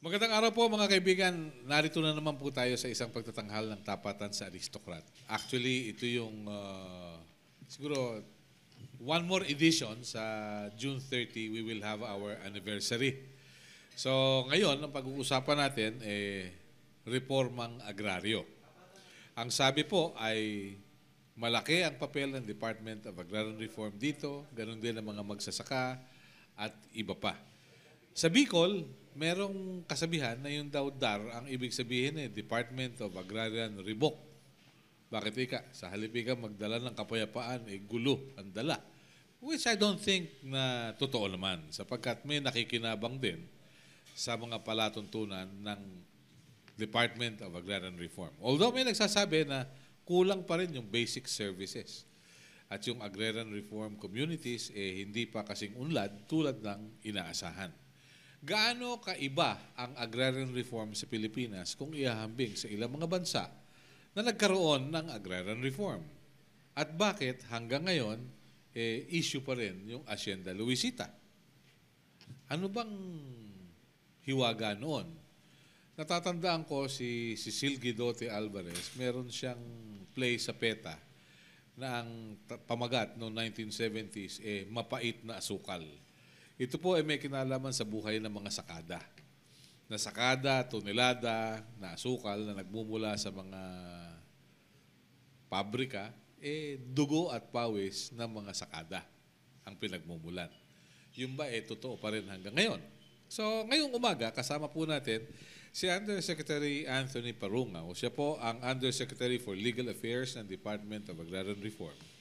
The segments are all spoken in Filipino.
Magandang araw po mga kaibigan. Narito na naman po tayo sa isang pagtatanghal ng tapatan sa Aristocrat. Actually, ito yung siguro one more edition sa June 30. We will have our anniversary. So ngayon, ang pag-uusapan natin reformang agraryo. Ang sabi po ay malaki ang papel ng Department of Agrarian Reform dito, ganun din ang mga magsasaka at iba pa. Sa Bicol, merong kasabihan na yung daw DAR, ang ibig sabihin Department of Agrarian Revok. Bakit ika? Sa halip ika magdala ng kapayapaan, gulo ang dala. Which I don't think na totoo naman, sapagkat may nakikinabang din sa mga palatuntunan ng Department of Agrarian Reform. Although may nagsasabi na kulang pa rin yung basic services. At yung agrarian reform communities, hindi pa kasing unlad tulad ng inaasahan. Gaano kaiba ang agrarian reform sa Pilipinas kung ihahambing sa ilang mga bansa na nagkaroon ng agrarian reform? At bakit hanggang ngayon, issue pa rin yung Hacienda Luisita? Ano bang hiwaga noon? Natatandaan ko si Cecil Guidote Alvarez, meron siyang play sa PETA na ang pamagat noong 1970s, mapait na asukal. Ito po ay may kinalaman sa buhay ng mga sakada. Na sakada, tonelada, na asukal na nagmumula sa mga pabrika, dugo at pawis ng mga sakada ang pinagmumulan. Yung ba, totoo pa rin hanggang ngayon. So, ngayong umaga, kasama po natin si Undersecretary Anthony Parungaw. Siya po ang Undersecretary for Legal Affairs ng Department of Agrarian Reform.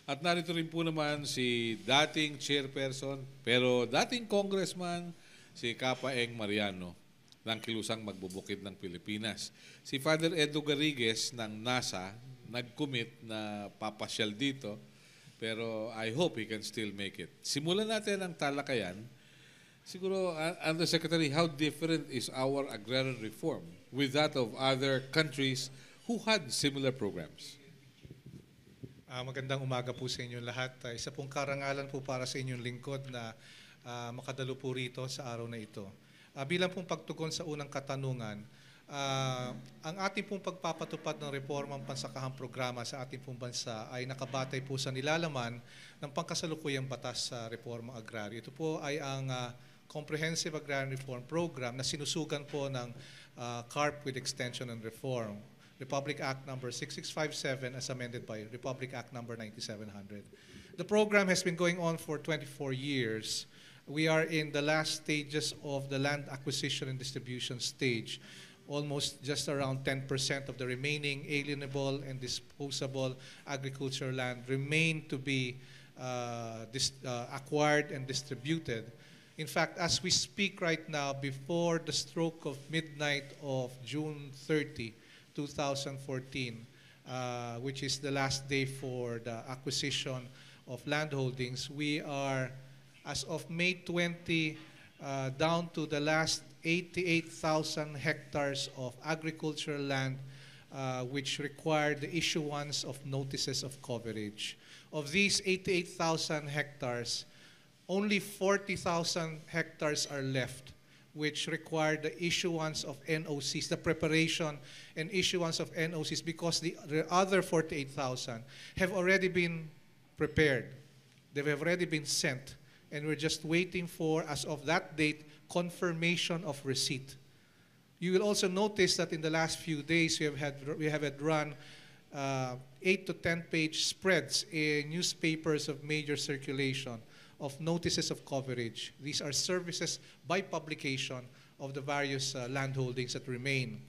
At narito rin po naman si dating chairperson, pero dating congressman, si Kapa Eng Mariano, ng Kilusang Magbubukid ng Pilipinas. Si Father Edo Garrigues ng NASA, nag-commit na papasyal dito, pero I hope he can still make it. Simulan natin ang talakayan. Siguro, Undersecretary, how different is our agrarian reform with that of other countries who had similar programs? Magandang umaga po sa inyong lahat. Isa pong karangalan po para sa inyong lingkod na makadalo po rito sa araw na ito. Bilang pong pagtugon sa unang katanungan, ang ating pong pagpapatupad ng reformang pansakahang programa sa ating pong bansa ay nakabatay po sa nilalaman ng pangkasalukuyang batas sa reformang agraryo. Ito po ay ang Comprehensive Agrarian Reform Program na sinusugan po ng CARP with Extension and Reform, Republic Act number 6657 as amended by Republic Act number 9700. The program has been going on for 24 years. We are in the last stages of the land acquisition and distribution stage. Almost just around 10% of the remaining alienable and disposable agricultural land remain to be acquired and distributed. In fact, as we speak right now, before the stroke of midnight of June 30, 2014, which is the last day for the acquisition of landholdings, we are, as of May 20, down to the last 88,000 hectares of agricultural land which required the issuance of notices of coverage. Of these 88,000 hectares, only 40,000 hectares are left, which require the issuance of NOCs, the preparation and issuance of NOCs, because the other 48,000 have already been prepared. They have already been sent, and we're just waiting for, as of that date, confirmation of receipt. You will also notice that in the last few days we have had run 8 to 10-page spreads in newspapers of major circulation of notices of coverage. These are services by publication of the various landholdings that remain.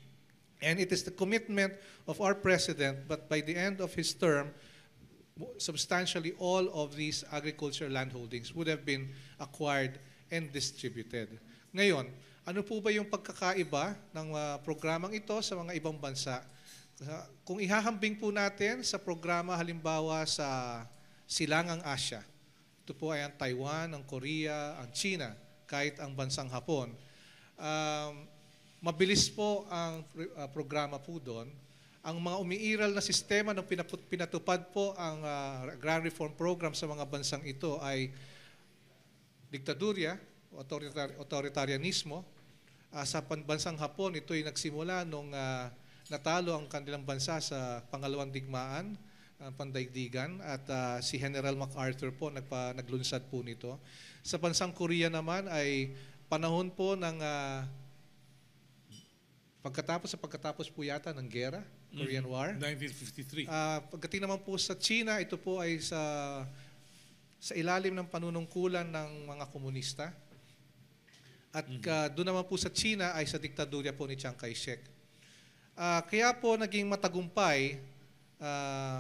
And it is the commitment of our President, but by the end of his term, substantially all of these agricultural landholdings would have been acquired and distributed. Ngayon, ano po ba yung pagkakaiba ng programang ito sa mga ibang bansa? Kung ihahambing po natin sa programa halimbawa sa Silangang Asya, ito po ay ang Taiwan, ang Korea, ang China, kahit ang bansang Hapon. Mabilis po ang programa po doon. Ang mga umiiral na sistema ng pinatupad po ang Agrarian Reform Program sa mga bansang ito ay diktadurya, authoritarianismo, Sa bansang Hapon, ito ay nagsimula nung natalo ang kanilang bansa sa pangalawang digmaan, pandaigdigan, at si General MacArthur po naglunsad po nito. Sa bansang Korea naman ay panahon po ng pagkatapos po yata ng gera, Korean War. 1953. Pagdating naman po sa China, ito po ay sa ilalim ng panunungkulan ng mga komunista. At doon naman po sa China ay sa diktadurya po ni Chiang Kai-shek. Kaya po naging matagumpay,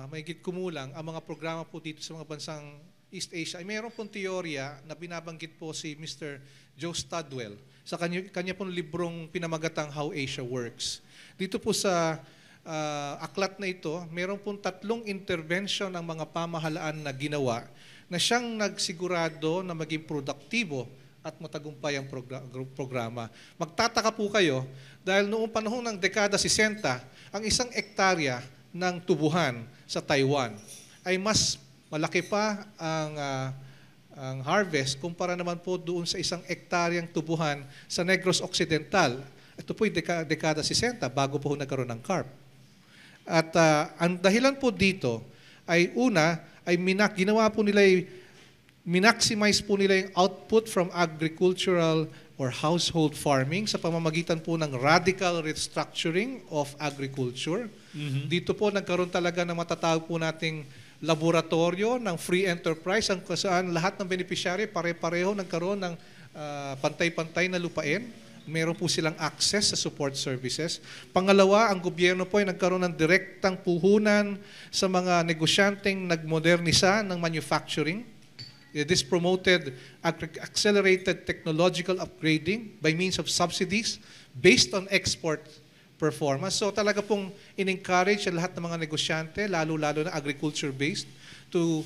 mahigit kumulang, ang mga programa po dito sa mga bansang East Asia. Ay mayroon pong teorya na binabanggit po si Mr. Joe Studwell sa kanya pong librong pinamagatang How Asia Works. Dito po sa aklat na ito, mayroon pong 3 intervention ng mga pamahalaan na ginawa na siyang nagsigurado na maging produktibo at matagumpay ang programa. Magtataka po kayo dahil noong panahon ng dekada 60, ang 1 hektarya ng tubuhan sa Taiwan ay mas malaki pa ang harvest kumpara naman po doon sa 1 hektaryang tubuhan sa Negros Occidental. Ito po yung dekada 60 bago po nagkaroon ng CARP. At ang dahilan po dito ay una, ay ginawa po nila, minaximize po nila yung output from agricultural or household farming sa pamamagitan po ng radical restructuring of agriculture. Dito po nagkaroon talaga ng matatawag po nating laboratorio ng free enterprise ang saan lahat ng beneficiary pare-pareho nagkaroon ng pantay-pantay na lupain. Meron po silang access sa support services. Pangalawa, ang gobyerno po ay nagkaroon ng direktang puhunan sa mga negosyanteng nagmodernisa ng manufacturing. This promoted accelerated technological upgrading by means of subsidies based on export performance. So talaga pong in-encourage lahat ng mga negosyante, lalo-lalo na agriculture-based, to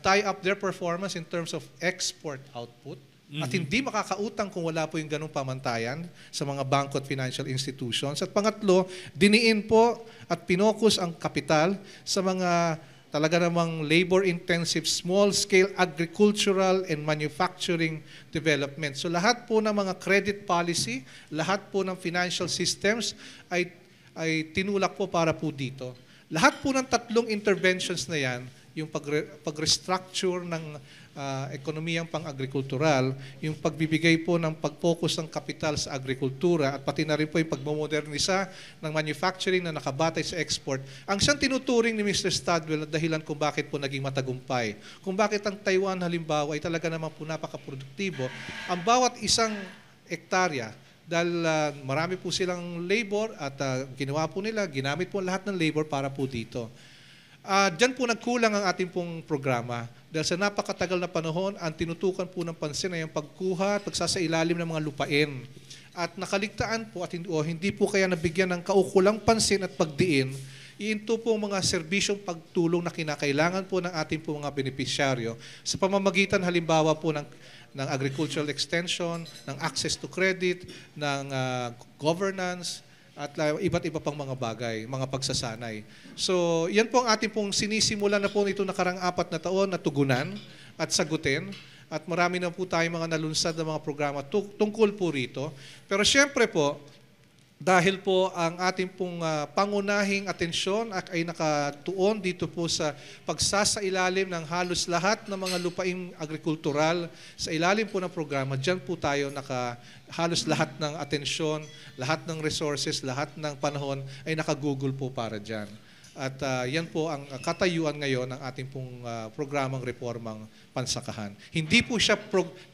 tie up their performance in terms of export output. At hindi makakautang kung wala po yung ganung pamantayan sa mga bangko at financial institutions. At pangatlo, diniin po at pinokus ang kapital sa mga talaga namang labor-intensive, small-scale agricultural and manufacturing development. So lahat po ng mga credit policy, lahat po ng financial systems ay tinulak po para po dito. Lahat po ng 3 interventions na yan, yung pag-restructure ng ekonomiyang pang-agrikultural, yung pagbibigay po ng pag-focus ng kapital sa agrikultura at pati na rin po yung pagmamodernisa ng manufacturing na nakabatay sa export, ang siyang tinuturing ni Mr. Studwell at dahilan kung bakit po naging matagumpay. Kung bakit ang Taiwan halimbawa ay talaga naman po napakaproduktibo. Ang bawat 1 hektarya, dahil marami po silang labor at ginawa po nila, ginamit po lahat ng labor para po dito. Diyan po nagkulang ang ating pong programa dahil sa napakatagal na panahon, ang tinutukan po ng pansin ay ang pagkuha at pagsasailalim ng mga lupain. At nakaligtaan po at hindi po kaya nabigyan ng kaukulang pansin at pagdiin, iinto po mga serbisyong pagtulong na kinakailangan po ng ating po mga benepisyaryo sa pamamagitan halimbawa po ng agricultural extension, ng access to credit, ng governance, at iba't iba pang mga bagay, mga pagsasanay. So, yan po ang ating pong sinisimula na po nito nakarang 4 na taon na tugunan at sagutin. At marami na po tayong mga nalunsad na mga programa tungkol po rito. Pero siyempre po, dahil po ang ating pong pangunahing atensyon ay nakatuon dito po sa pagsasailalim ng halos lahat ng mga lupaing agrikultural sa ilalim po ng programa, dyan po tayo halos lahat ng atensyon, lahat ng resources, lahat ng panahon ay nakagugol po para dyan. At yan po ang katayuan ngayon ng ating pong programang reformang pansakahan. Hindi po siya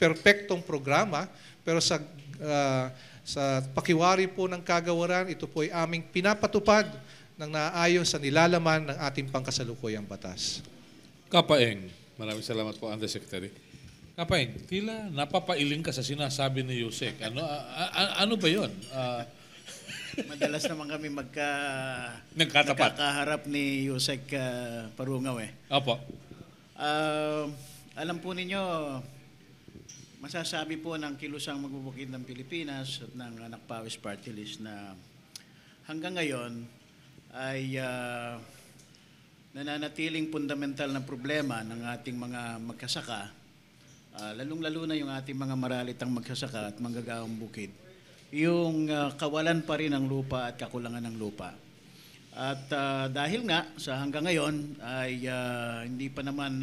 perpektong programa, pero sa pakiwari po ng kagawaran, ito po ay aming pinapatupad ng naayon sa nilalaman ng ating pangkasalukuyang batas. Kapaeng, maraming salamat po, Undersecretary. Kapaeng, tila napapailing ka sa sinasabi ni Yusek. Ano ba yun? Madalas naman kami Nagkatapat. nagkakaharap ni Yusek Parungaw eh. Opo. Alam po ninyo, masasabi po ng kilusang magbubukid ng Pilipinas at ng Anak Pawis Party List na hanggang ngayon ay nananatiling fundamental na problema ng ating mga magsasaka, lalong-lalo na yung ating mga maralitang magsasaka at manggagawang bukid, yung kawalan pa rin ng lupa at kakulangan ng lupa. At dahil nga sa hanggang ngayon ay hindi pa naman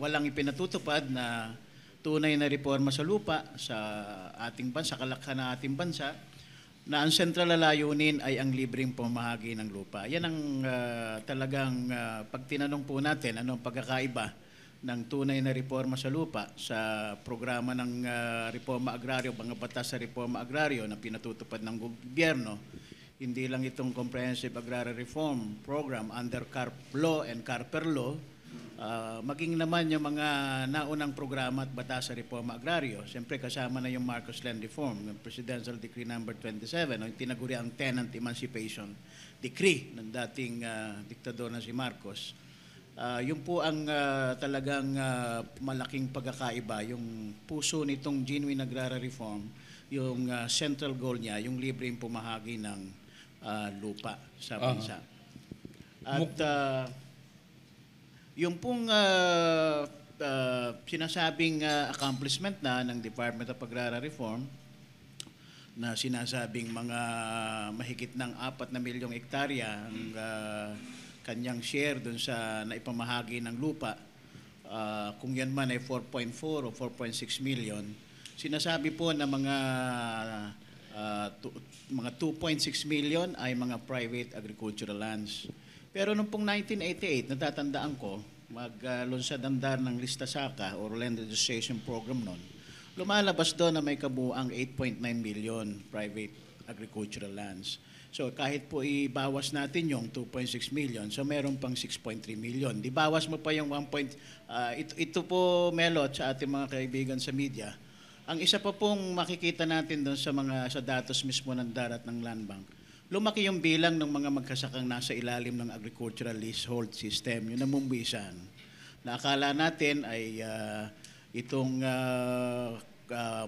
walang ipinatutupad na tunay na reforma sa lupa sa ating bansa, kalakhan ng ating bansa, na ang sentral na layunin ay ang libreng pamahagi ng lupa. Yan ang talagang pag tinanong po natin anong pagkakaiba ng tunay na reforma sa lupa sa programa ng reforma agraryo, mga batas sa reforma agraryo na pinatutupad ng gobyerno. Hindi lang itong Comprehensive Agrarian Reform Program under CARP Law and CARPER Law, maging naman yung mga naunang programa at batas sa reforma agraryo. Siyempre kasama na yung Marcos Land Reform, yung Presidential Decree number 27, o yung tinaguriang Tenant Emancipation Decree ng dating diktador na si Marcos. Yun po ang talagang malaking pagkakaiba, yung puso nitong genuine agrarian reform, yung central goal niya, yung libreng pumahagi ng lupa sa bansa. At yung pong sinasabing accomplishment na ng Department of Agrarian Reform na sinasabing mga mahigit ng 4 na milyong hektarya ang kanyang share dun sa naipamahagi ng lupa, kung yan man ay 4.4 o 4.6 million, sinasabi po na mga 2.6 million ay mga private agricultural lands. Pero nung pong 1988, natatandaan ko, maglunsad ang DAR ng Lista Saka or Land Registration Program noon, lumalabas doon na may kabuang 8.9 million private agricultural lands. So kahit po ibawas natin yung 2.6 million, so meron pang 6.3 million. Di bawas mo pa yung 1. Ito po, Melot, sa ating mga kaibigan sa media, ang isa pa pong makikita natin doon sa datos mismo ng DAR at ng Land Bank, lumaki yung bilang ng mga magkasakang nasa ilalim ng agricultural leasehold system, yung namumbisan. Naakala natin ay itong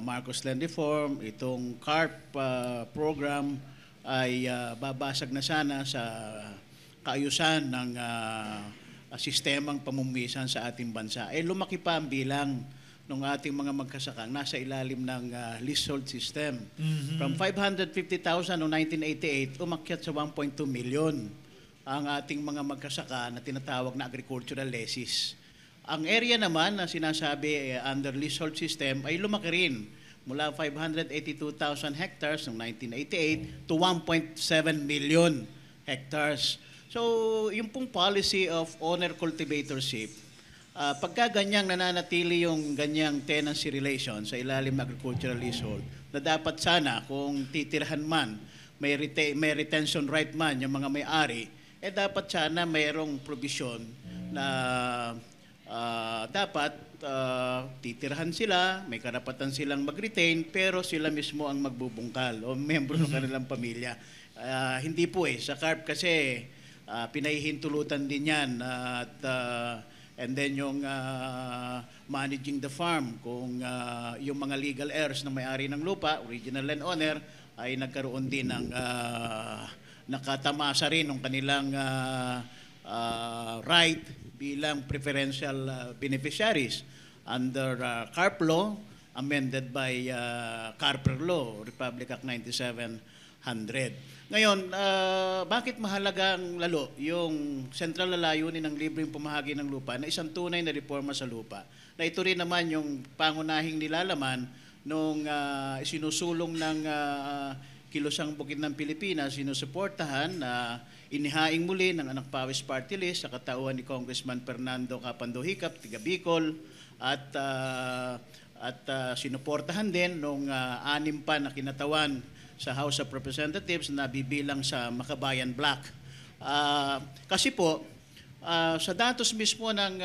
Marcos Land Reform, itong CARP program ay babasag na sana sa kaayusan ng sistemang pamumuhisan sa ating bansa. Lumaki pa ang bilang ng ating mga magkasakang nasa ilalim ng leasehold system. Mm-hmm. From 550,000 noong 1988, umakyat sa 1.2 million ang ating mga magkasaka na tinatawag na agricultural lessees. Ang area naman na sinasabi under leasehold system ay lumaki rin mula 582,000 hectares noong 1988 to 1.7 million hectares. So, yung pong policy of owner cultivatorship, pagka ganyang nananatili yung ganyang tenancy relation sa ilalim ng agricultural leasehold, na dapat sana kung titirhan man, may retention right man yung mga may-ari, dapat sana mayroong provision na dapat titirhan sila, may karapatan silang mag-retain, pero sila mismo ang magbubungkal o membro ng kanilang pamilya. Hindi po sa CARP kasi pinahihintulutan din yan at and then yung managing the farm, kung yung mga legal heirs na may-ari ng lupa, original landowner, ay nagkaroon din ng nakatamasa rin ng kanilang right bilang preferential beneficiaries under CARP Law, amended by CARPER Law, Republic Act 9700. Ngayon, bakit mahalaga ang lalo yung sentral na layunin ng libreng pamahagi ng lupa na isang tunay na reforma sa lupa? Na ito rin naman yung pangunahing nilalaman nung sinusulong ng Kilusang Bukid ng Pilipinas, sinusuportahan na inihaing muli ng Anak Pawis Party List sa katauhan ni Congressman Fernando Capando Hicap, tiga Bicol, at sinuportahan din nung 6 pa na kinatawan sa House of Representatives na bibilang sa Makabayan Block. Kasi po, sa datos mismo ng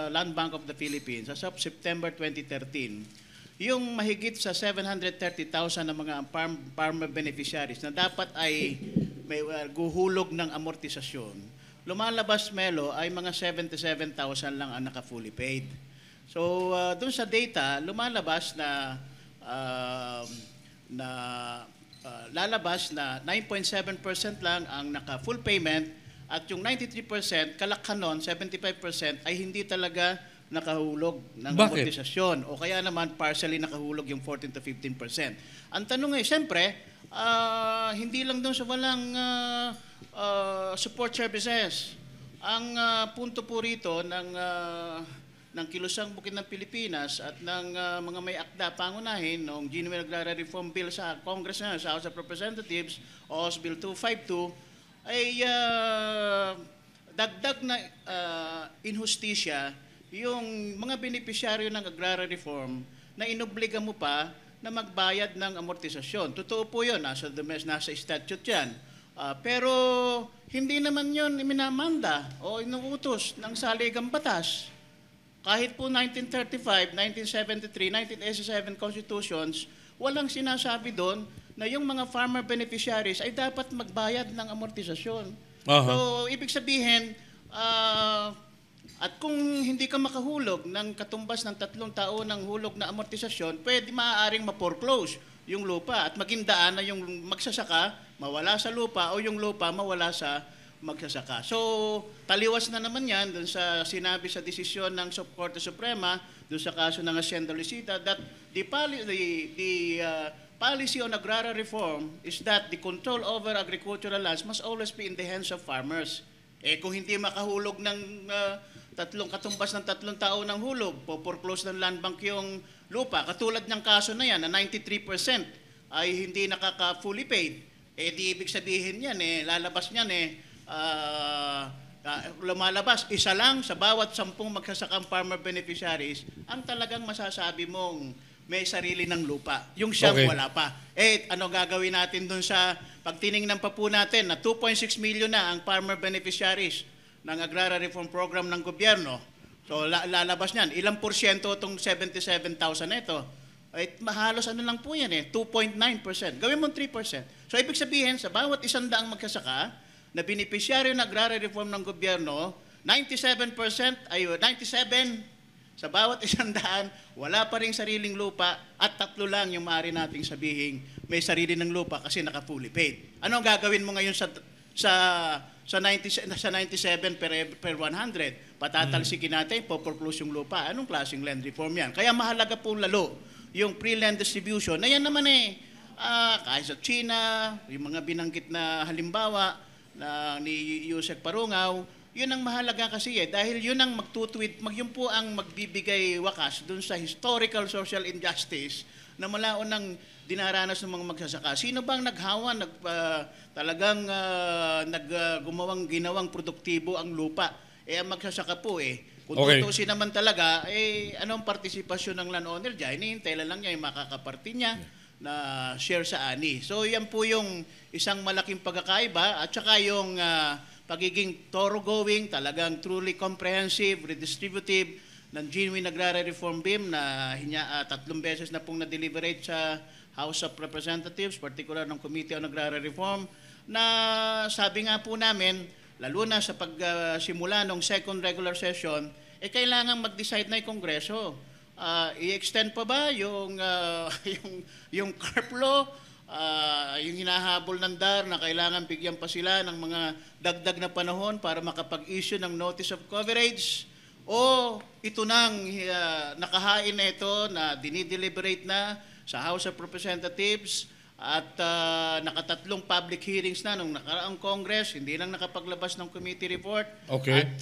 Land Bank of the Philippines, as of September 2013, yung mahigit sa 730,000 na mga farmer beneficiaries na dapat ay may guhulog ng amortisasyon, lumalabas, Melo, ay mga 77,000 lang ang naka-fully paid. So, dun sa data, lumalabas na lalabas na 9.7% lang ang naka-full payment at yung 93%, kalakhan nun, 75% ay hindi talaga nakahulog ng Bakit? amortisasyon o kaya naman partially nakahulog yung 14 to 15%. Ang tanong ay, siyempre, hindi lang doon sa walang support services. Ang punto po rito ng Kilusang Bukid ng Pilipinas at ng mga may akda pangunahin ng Genuine Agrarian Reform Bill sa Congress na sa House of Representatives, House Bill 252, ay dagdag na inhustisya yung mga benepisyaryo ng agrarian reform na inobliga mo pa na magbayad ng amortisasyon. Totoo po yun, nasa statute yan. Pero hindi naman yun iminamanda o inuutos ng saligang batas. Kahit po 1935, 1973, 1987 constitutions, walang sinasabi doon na yung mga farmer beneficiaries ay dapat magbayad ng amortisasyon. So, ibig sabihin, at kung hindi ka makahulog ng katumbas ng 3 taon ng hulog na amortisasyon, pwede maaaring ma-foreclose yung lupa at maging daan na yung magsasaka mawala sa lupa o yung lupa mawala sa magsasaka. So, taliwas na naman yan dun sa sinabi sa desisyon ng Korte Suprema, dun sa kaso ng Hacienda Luisita, that the policy on agrarian reform is that the control over agricultural lands must always be in the hands of farmers. Kung hindi makahulog ng katumbas ng 3 taon ng hulog, po-foreclose ng land bank yung lupa. Katulad ng kaso na yan, na 93% ay hindi nakaka-fully paid. Di ibig sabihin yan, lalabas niyan, lumalabas, isa lang sa bawat 10 magsasakang farmer beneficiaries ang talagang masasabi mong may sarili ng lupa. Yung siyang wala pa. Ano gagawin natin dun sa pagtiningnan pa po natin na 2.6 million na ang farmer beneficiaries ng Agrarian Reform Program ng gobyerno. So lalabas niyan, ilang porsyento itong 77,000 na ito? Mahalos lang po yan 2.9%. Gawin mo 3%. So ibig sabihin, sa bawat 100 magsasaka, na benepisyaryo ng agrarian reform ng gobyerno, 97% ay 97 sa bawat 100 wala pa ring sariling lupa at 3 lang yung maaari nating sabihin may sarili ng lupa kasi naka-fully paid. Ano ang gagawin mo ngayon sa 97 per 100? Patatalsikin natin, po-foreclose yung lupa. Anong klaseng land reform yan? Kaya mahalaga po lalo yung pre-land distribution na yan naman kahit sa China, yung mga binanggit na halimbawa ni Yusek Parungaw, yun ang mahalaga kasi dahil yun ang magtutuwid, yun po ang magbibigay wakas dun sa historical social injustice na mula unang dinaranas ng mga magsasaka. Sino bang naghawa, ginawang produktibo ang lupa? Ang magsasaka po Kung tutusin naman talaga, anong partisipasyon ng landowner dyan? Hinihintay lang niya yung makakaparte niya na share sa ani. So yan po yung isang malaking pagkakaiba at saka yung pagiging thoroughgoing, talagang truly comprehensive, redistributive ng Genuine Agrarian Reform Bill na 3 beses na pong na-deliberate sa House of Representatives, particular ng Committee on Agrarian Reform, na sabi nga po namin, lalo na sa pagsimula ng second regular session, kailangan mag-decide na yung Kongreso. I-extend pa ba yung CARP law, yung hinahabol ng DAR na kailangan bigyan pa sila ng mga dagdag na panahon para makapag-issue ng notice of coverage, o ito nang nakahain na ito na dinideliberate na sa House of Representatives at nakatatlong public hearings na nung nakaraang Congress, hindi lang nakapaglabas ng committee report. At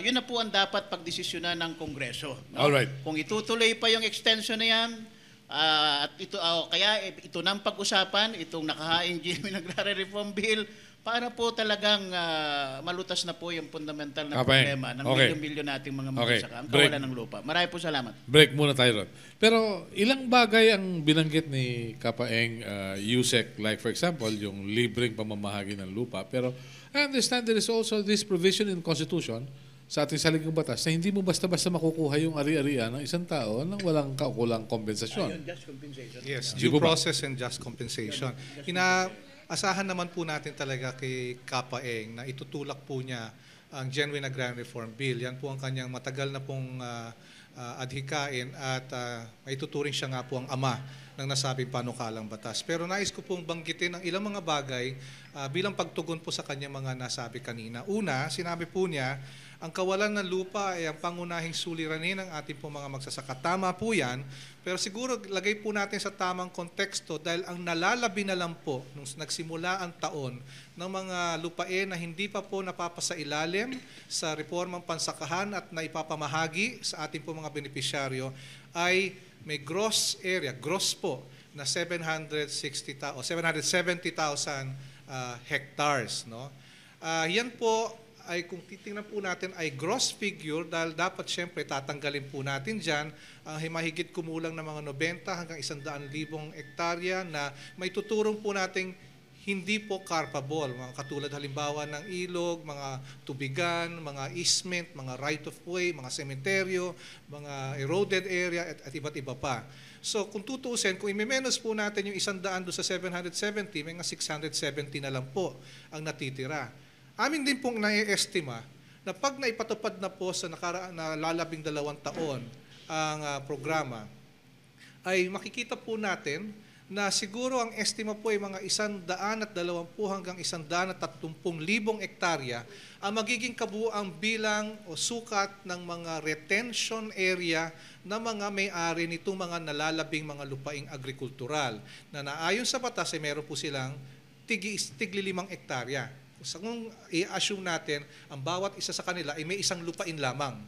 yun na po ang dapat pagdesisyonan ng Kongreso. No? Alright. Kung itutuloy pa yung extension na yan, at ito, kaya ito nang pag-usapan, itong nakahaing Genuine Agrarian Reform Bill, para po talagang malutas na po yung fundamental na problema ng milyon-milyon nating mga magsasaka, ang kawalan ng lupa. Marami po salamat. Break muna tayo ron. Pero ilang bagay ang binanggit ni Kapaeng Yusek, like for example, yung libreng pamamahagi ng lupa. Pero I understand there is also this provision in Constitution sa ating saligang batas na hindi mo basta-basta makukuha yung ari-arian ng isang tao nang walang kaukulang kompensasyon. Just compensation. Yes, due process and just compensation. Asahan naman po natin talaga kay Kapaeng na itutulak po niya ang Genuine Agrarian Reform Bill. Yan po ang kanyang matagal na pong adhikain at maituturing siya nga po ang ama ng nasabing panukalang batas. Pero nais ko pong banggitin ang ilang mga bagay bilang pagtugon po sa kanyang mga nasabi kanina. Una, sinabi po niya, ang kawalan ng lupa ay ang pangunahing suliranin ng ating po mga magsasaka. Tama po yan, pero siguro lagay po natin sa tamang konteksto dahil ang nalalabi na lang po nung nagsimula ang taon ng mga lupain na hindi pa po napapasailalim sa reformang pansakahan at naipapamahagi sa ating po mga benepisyaryo ay may gross area, gross po, na 770,000 hectares. No? Yan po ay kung titingnan po natin ay gross figure dahil dapat siyempre tatanggalin po natin dyan ang mahigit kumulang na mga 90 hanggang 100,000 hektarya na may tuturong po nating hindi po carpable, mga katulad halimbawa ng ilog, mga tubigan, mga easement, mga right-of-way, mga sementeryo, mga eroded area at iba't iba pa. So kung tutuusin, kung i-menos po natin yung 100 doon sa 770, may mga 670 na lang po ang natitira. Amin din pong nai-estima na pag naipatupad na po sa lalabing 2 taon ang programa, ay makikita po natin na siguro ang estima po ay mga 120 hanggang 130,000 hektarya ang magiging kabuuang bilang o sukat ng mga retention area na mga may-ari nitong mga nalalabing mga lupaing agrikultural na naayon sa batas ay meron po silang tigli 5 hektarya. So kung i-assume natin, ang bawat isa sa kanila ay may isang lupain lamang.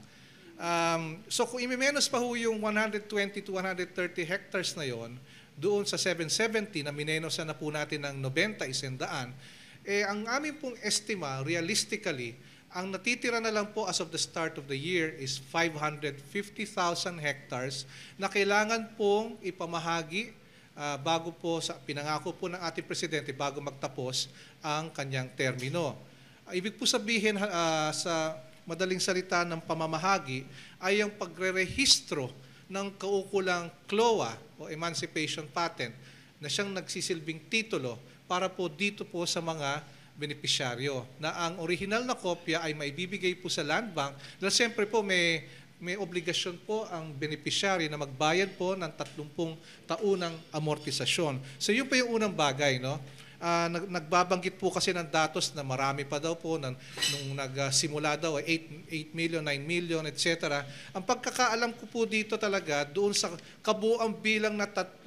So kung i-menos pa ho yung 120 to 130 hectares na yon, doon sa 770 na minenosan na po natin ng 90, 100, ang aming pong estima, realistically, ang natitira na lang po as of the start of the year is 550,000 hectares na kailangan pong ipamahagi bago po sa pinangako po ng ating presidente bago magtapos ang kanyang termino. Ibig po sabihin sa madaling salita ng pamamahagi ay ang pagre-rehistro ng kaukulang CLOA o Emancipation Patent na siyang nagsisilbing titulo para po dito po sa mga benepisyaryo na ang original na kopya ay maibibigay po sa Land Bank dahil siyempre po may obligasyon po ang beneficiary na magbayad po ng 30 taunang amortisasyon. So yun pa yung unang bagay, no? Nagbabanggit po kasi ng datos na marami pa daw po nung nagsimula daw 8 million, 9 million, etc. Ang pagkakaalam ko po dito talaga doon sa kabuuang bilang na 30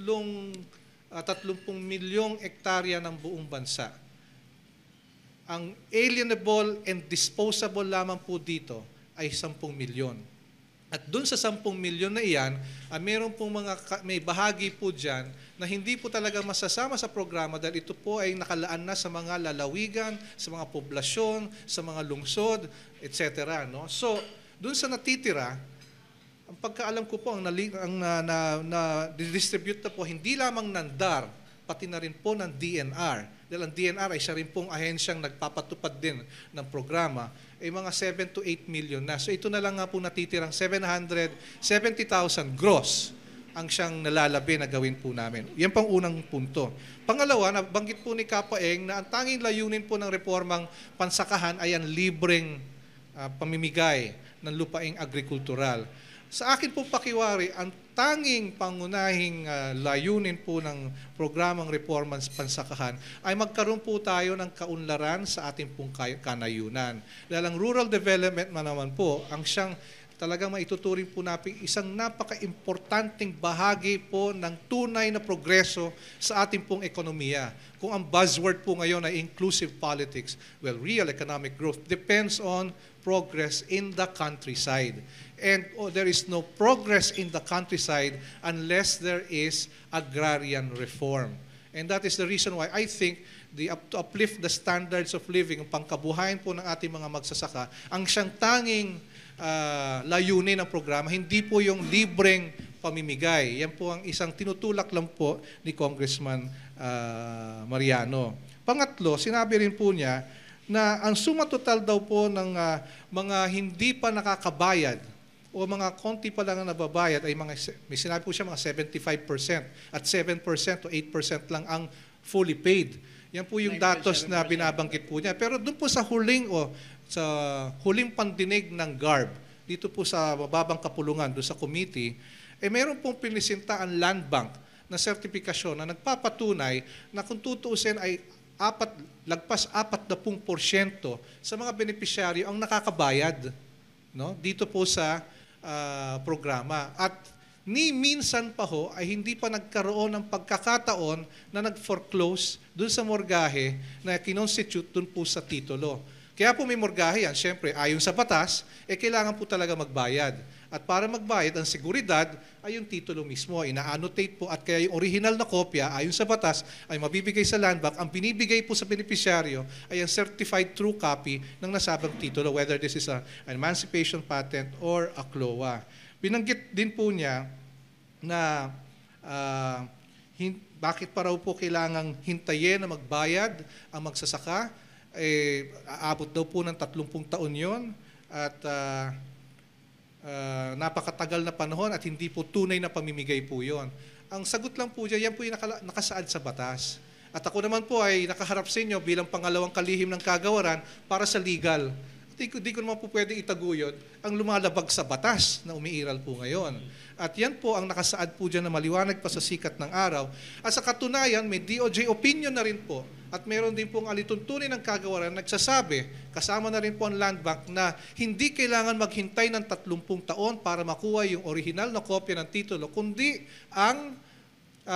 milyong hektarya ng buong bansa. Ang alienable and disposable lamang po dito ay 10 milyon. At doon sa 10 milyon na iyan, meron pong may bahagi po dyan na hindi po talaga masasama sa programa dahil ito po ay nakalaan na sa mga lalawigan, sa mga poblasyon, sa mga lungsod, etc. No? So, doon sa natitira, ang pagkaalam ko po, ang na-distribute na po, hindi lamang ng DAR, pati na rin po ng DNR. Dahil ang DNR ay siya rin pong ahensyang nagpapatupad din ng programa, ay mga 7 to 8 million na. So ito na lang nga po natitirang 770,000 gross ang siyang nalalabi na gawin po namin. Yan pang unang punto. Pangalawa, nabanggit po ni Kapaeng na ang tanging layunin po ng reformang pansakahan ay ang libreng pamimigay ng lupaing agrikultural. Sa akin po pakiwari, ang tanging pangunahing layunin po ng programang reformang pansakahan ay magkaroon po tayo ng kaunlaran sa ating pong kanayunan. Dahil ang rural development naman po, ang siyang talagang maituturing po natin isang napaka-importanting bahagi po ng tunay na progreso sa ating pong ekonomiya. Kung ang buzzword po ngayon ay inclusive politics, well, real economic growth depends on progress in the countryside. And there is no progress in the countryside unless there is agrarian reform. And that is the reason why I think to uplift the standards of living, ang pangkabuhayan po ng ating mga magsasaka, ang siyang tanging layunin ng programa, hindi po yung libreng pamimigay. Yan po ang isang tinutulak lang po ni Congressman Mariano. Pangatlo, sinabi rin po niya na ang suma total daw po ng mga hindi pa nakakabayad o mga konti pa lang na nababayad ay may sinabi po siya mga 75% at 7% o 8% lang ang fully paid. Yan po yung datos na binabanggit po niya. Pero doon po sa huling pandinig ng GARB, dito po sa mababang kapulungan, doon sa committee, meron pong pinisinta ang Land Bank na sertifikasyon na nagpapatunay na kung tutuusin ay lagpas 40% sa mga benepisyaryo ang nakakabayad, no, dito po sa programa. At ni minsan pa ho ay hindi pa nagkaroon ng pagkakataon na nag-foreclose dun sa morgahe na kinonstitute dun po sa titulo. Kaya po may morgahe yan, syempre ayon sa batas, kailangan po talaga magbayad. At para magbayad, ang seguridad ay yung titulo mismo. Ina-annotate po at kaya yung original na kopya ayon sa batas ay mabibigay sa land bank. Ang binibigay po sa benepisyaryo ay ang certified true copy ng nasabang titulo, whether this is an emancipation patent or a CLOA. Binanggit din po niya na bakit pa raw po kailangang hintayin na magbayad ang magsasaka. Aabot daw po ng 30 taon yon at napakatagal na panahon at hindi po tunay na pamimigay po yon. Ang sagot lang po dyan, yan po yung nakasaad sa batas. At ako naman po ay nakaharap sa inyo bilang pangalawang kalihim ng kagawaran para sa legal. Di ko naman po pwede itaguyod ang lumalabag sa batas na umiiral po ngayon. At yan po ang nakasaad po dyan na maliwanag pa sa sikat ng araw. At sa katunayan, may DOJ opinion na rin po. At meron din pong alituntunin ng kagawaran nagsasabi, kasama na rin po ang land bank, na hindi kailangan maghintay ng 30 taon para makuha yung original na kopya ng titulo, kundi ang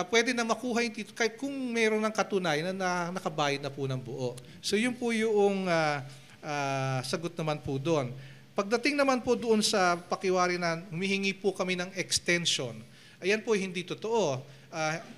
pwede na makuha yung titulo kahit kung meron ng katunayan na nakabayad na po ng buo. So yun po yung sagot naman po doon. Pagdating naman po doon sa pakiwari na humihingi po kami ng extension, ayan po hindi totoo.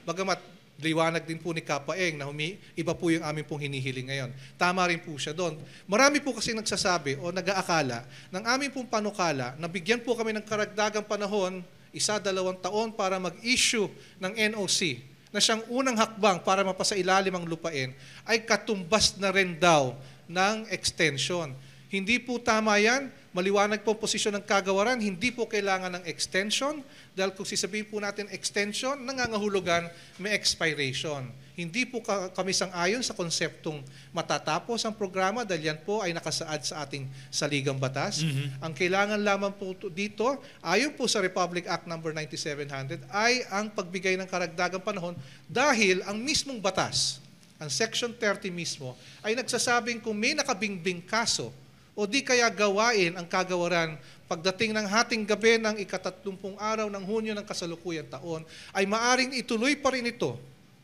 Bagamat liwanag din po ni Kapaeng na iba po yung amin pong hinihiling ngayon. Tama rin po siya doon. Marami po kasi nagsasabi o nag-aakala ng amin pong panukala na bigyan po kami ng karagdagang panahon, 1-2 taon para mag-issue ng NOC na siyang unang hakbang para mapasailalim ang lupain ay katumbas na rin daw ng extension. Hindi po tama yan. Maliwanag po ang posisyon ng kagawaran, hindi po kailangan ng extension dahil kung sasabihin po natin extension, nangangahulugan may expiration. Hindi po kami sang-ayon sa konseptong matatapos ang programa dahil yan po ay nakasaad sa ating saligang batas. Ang kailangan lamang po dito, ayon po sa Republic Act No. 9700, ay ang pagbigay ng karagdagang panahon dahil ang mismong batas, ang Section 30 mismo, ay nagsasabing kung may nakabingbing kaso o di kaya gawain ang kagawaran pagdating ng hating gabi ng ika-30 araw ng Hunyo ng kasalukuyang taon, ay maaring ituloy pa rin ito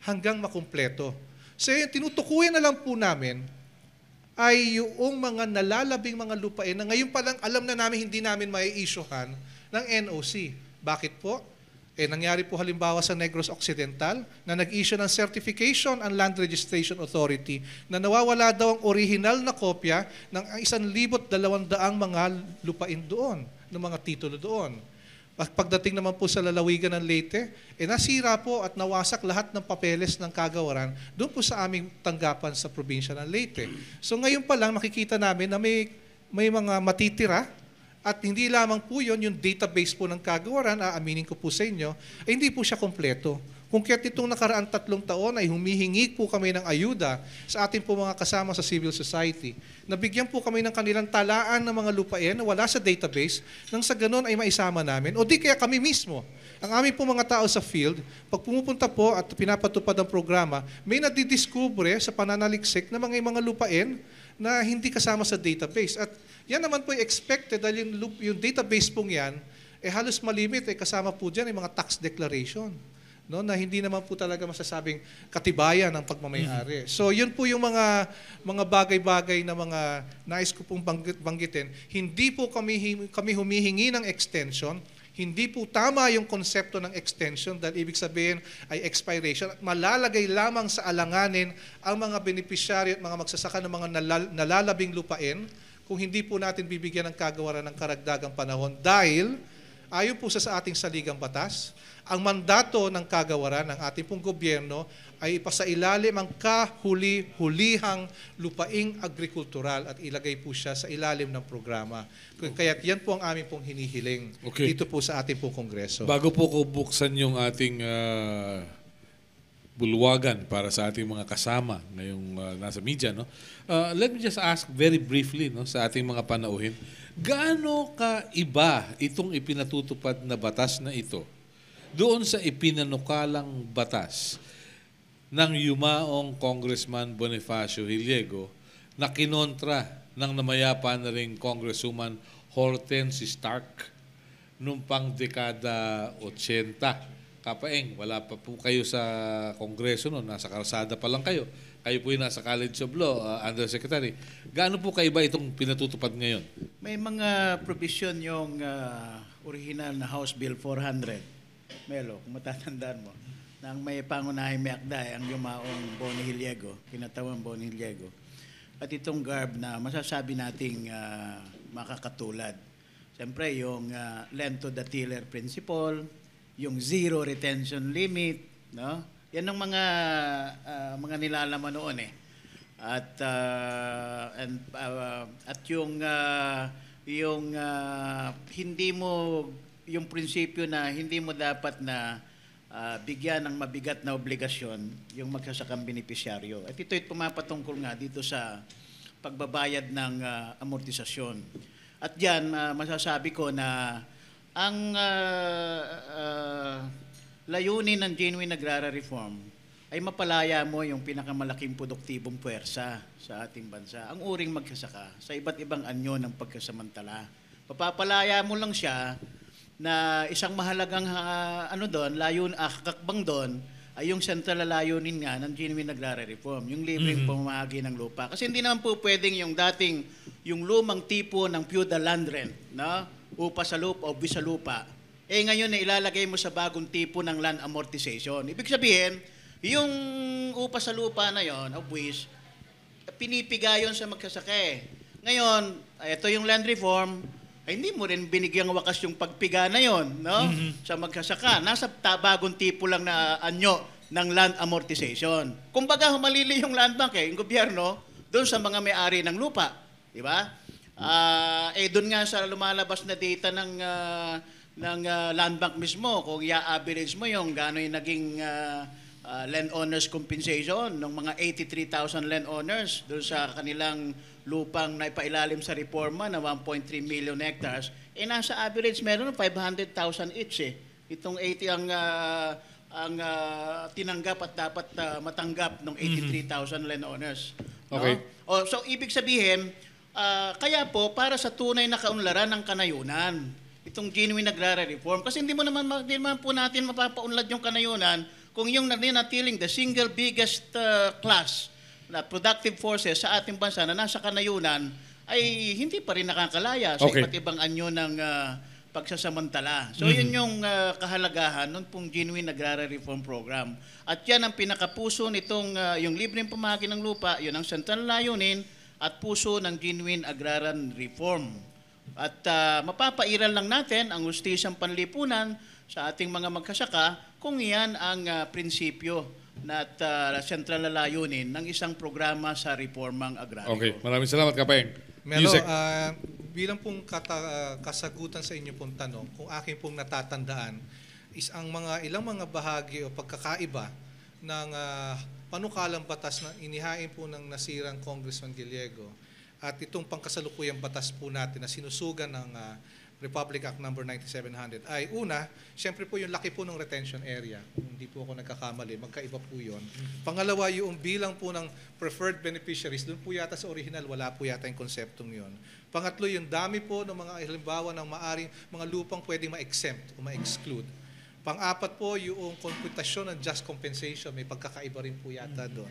hanggang makumpleto. So tinutukuyan na lang po namin ay yung mga nalalabing mga lupain na ngayon pa lang alam na namin hindi namin mai-issuehan ng NOC. Bakit po? Nangyari po halimbawa sa Negros Occidental na nag-issue ng certification ang Land Registration Authority na nawawala daw ang original na kopya ng 1,200 mga lupain doon, ng mga titulo doon. Pagdating naman po sa lalawigan ng Leyte, nasira po at nawasak lahat ng papeles ng kagawaran doon po sa aming tanggapan sa probinsya ng Leyte. So ngayon pa lang makikita namin na may mga matitira. At hindi lamang po yun, yung database po ng kagawaran, aaminin ko po sa inyo, ay hindi po siya kompleto. Kung kaya't itong nakaraang 3 taon ay humihingi po kami ng ayuda sa ating po mga kasama sa civil society. Nabigyan po kami ng kanilang talaan ng mga lupain na wala sa database, nang sa ganun ay maisama namin. O di kaya kami mismo, ang aming po mga tao sa field, pag pumupunta po at pinapatupad ang programa, may nadidiskubre sa pananaliksik na mga lupain na hindi kasama sa database. At yan naman po ay expected dahil yung database pong yan, halos malimit, kasama po dyan yung mga tax declaration. No, na hindi naman po talaga masasabing katibayan ng pagmamayari. So yun po yung mga bagay-bagay na mga nais ko pong banggitin. Hindi po kami humihingi ng extension. Hindi po tama yung konsepto ng extension dahil ibig sabihin ay expiration at malalagay lamang sa alanganin ang mga beneficiary at mga magsasaka ng mga nalalabing lupain kung hindi po natin bibigyan ng kagawaran ng karagdagang panahon dahil ayon po sa ating saligang batas, ang mandato ng kagawaran ng ating pong gobyerno ay ipasailalim ang kahuli-hulihang lupaing agrikultural at ilagay po siya sa ilalim ng programa. Kaya yan po ang aming pong hinihiling dito po sa ating pong Kongreso. Bago po ko buksan yung ating bulwagan para sa ating mga kasama ngayong nasa media, no? Let me just ask very briefly, no, sa ating mga panauhin, gaano ka iba itong ipinatutupad na batas na ito doon sa ipinanukalang batas ng yumaong Congressman Bonifacio Hillego na kinontra ng namayapa na ring Congresswoman Hortense Stark noong pang dekada 80. Kapaeng, wala pa po kayo sa Kongreso noon, nasa kalsada pa lang kayo. Kayo po yung nasa College of Law, Undersecretary. Gaano po kaiba itong pinatutupad ngayon? May mga provision yung original na House Bill 400. Melo, kung matatandaan mo, nang may pangunahing may akda ang yumaong Boni Hillego, kinatawang Boni Hillego. At itong GARB na masasabi nating makakatulad. Siyempre, yung lend to the tiller principle, yung zero retention limit, no? Yan ang mga nilalaman noon eh. At hindi mo yung prinsipyo na hindi mo dapat na bigyan ng mabigat na obligasyon yung magsasakang benepisyaryo. At ito'y pumapatungkol nga dito sa pagbabayad ng amortisasyon. At diyan masasabi ko na ang layunin ng genuine agrarian reform ay mapalaya mo yung pinakamalaking produktibong puwersa sa ating bansa, ang uring magsasaka sa iba't ibang anyo ng pagkasamantala. Papapalaya mo lang siya na isang mahalagang kakakbang doon ay yung sentral na layunin nga ng genuine agrarian reform, yung libreng pamamahagi ng lupa. Kasi hindi naman po pwedeng yung dating, yung lumang tipo ng feudal land rent, no? Upa sa lupa o bisa lupa, ngayon na ilalagay mo sa bagong tipo ng land amortization. Ibig sabihin, yung upa sa lupa na yon, of which, pinipiga yun sa magsasaka. Ngayon, ito yung land reform, ay hindi mo rin binigyang wakas yung pagpiga na yon, no? Sa magsasaka. Nasa bagong tipo lang na anyo ng land amortization. Kumbaga, humalili yung land bank yung gobyerno, doon sa mga may-ari ng lupa. Di ba? Doon nga sa lumalabas na data ng land bank mismo, kung i-average mo yung gano'y naging landowners compensation ng mga 83,000 landowners doon sa kanilang lupang na ipailalim sa reforma na 1.3 million hectares, nasa average meron ng 500,000 each Itong 80 ang tinanggap at dapat matanggap ng 83,000 landowners. Okay. No? So ibig sabihin, kaya po para sa tunay na kaunlaran ng kanayunan, itong genuine agrarian reform, kasi hindi naman po natin mapapaunlad yung kanayunan kung yung nanatiling the single biggest class na productive forces sa ating bansa na nasa kanayunan ay hindi pa rin nakakalaya sa iba't ibang anyo ng pagsasamantala. So yun yung kahalagahan ng pong genuine agrarian reform program. At yan ang pinakapuso nitong yung libreng pamahagi ng lupa, yun ang sentral layunin at puso ng genuine agrarian reform. At mapapairal lang natin ang hustisyang panlipunan sa ating mga magkasaka kung iyan ang prinsipyo at sentral na layunin ng isang programa sa reformang agraryo. Okay, maraming salamat, Kapeng. Melo, Yusek. bilang pong kasagutan sa inyo pong tanong, kung aking pong natatandaan, is ang ilang mga bahagi o pagkakaiba ng panukalang batas na inihain po ng nasirang Congressman Gallego at itong pangkasalukuyang batas po natin na sinusugan ng Republic Act number 9700 ay una, siyempre po yung laki po ng retention area. Kung hindi po ako nagkakamali, magkaiba po yun. Pangalawa, yung bilang po ng preferred beneficiaries, doon po yata sa original, wala po yata yung konseptong yun. Pangatlo, yung dami po ng mga halimbawa ng maaring mga lupang pwedeng ma-exempt o ma-exclude. Pang-apat po, yung computasyon ng just compensation, may pagkakaiba rin po yata doon.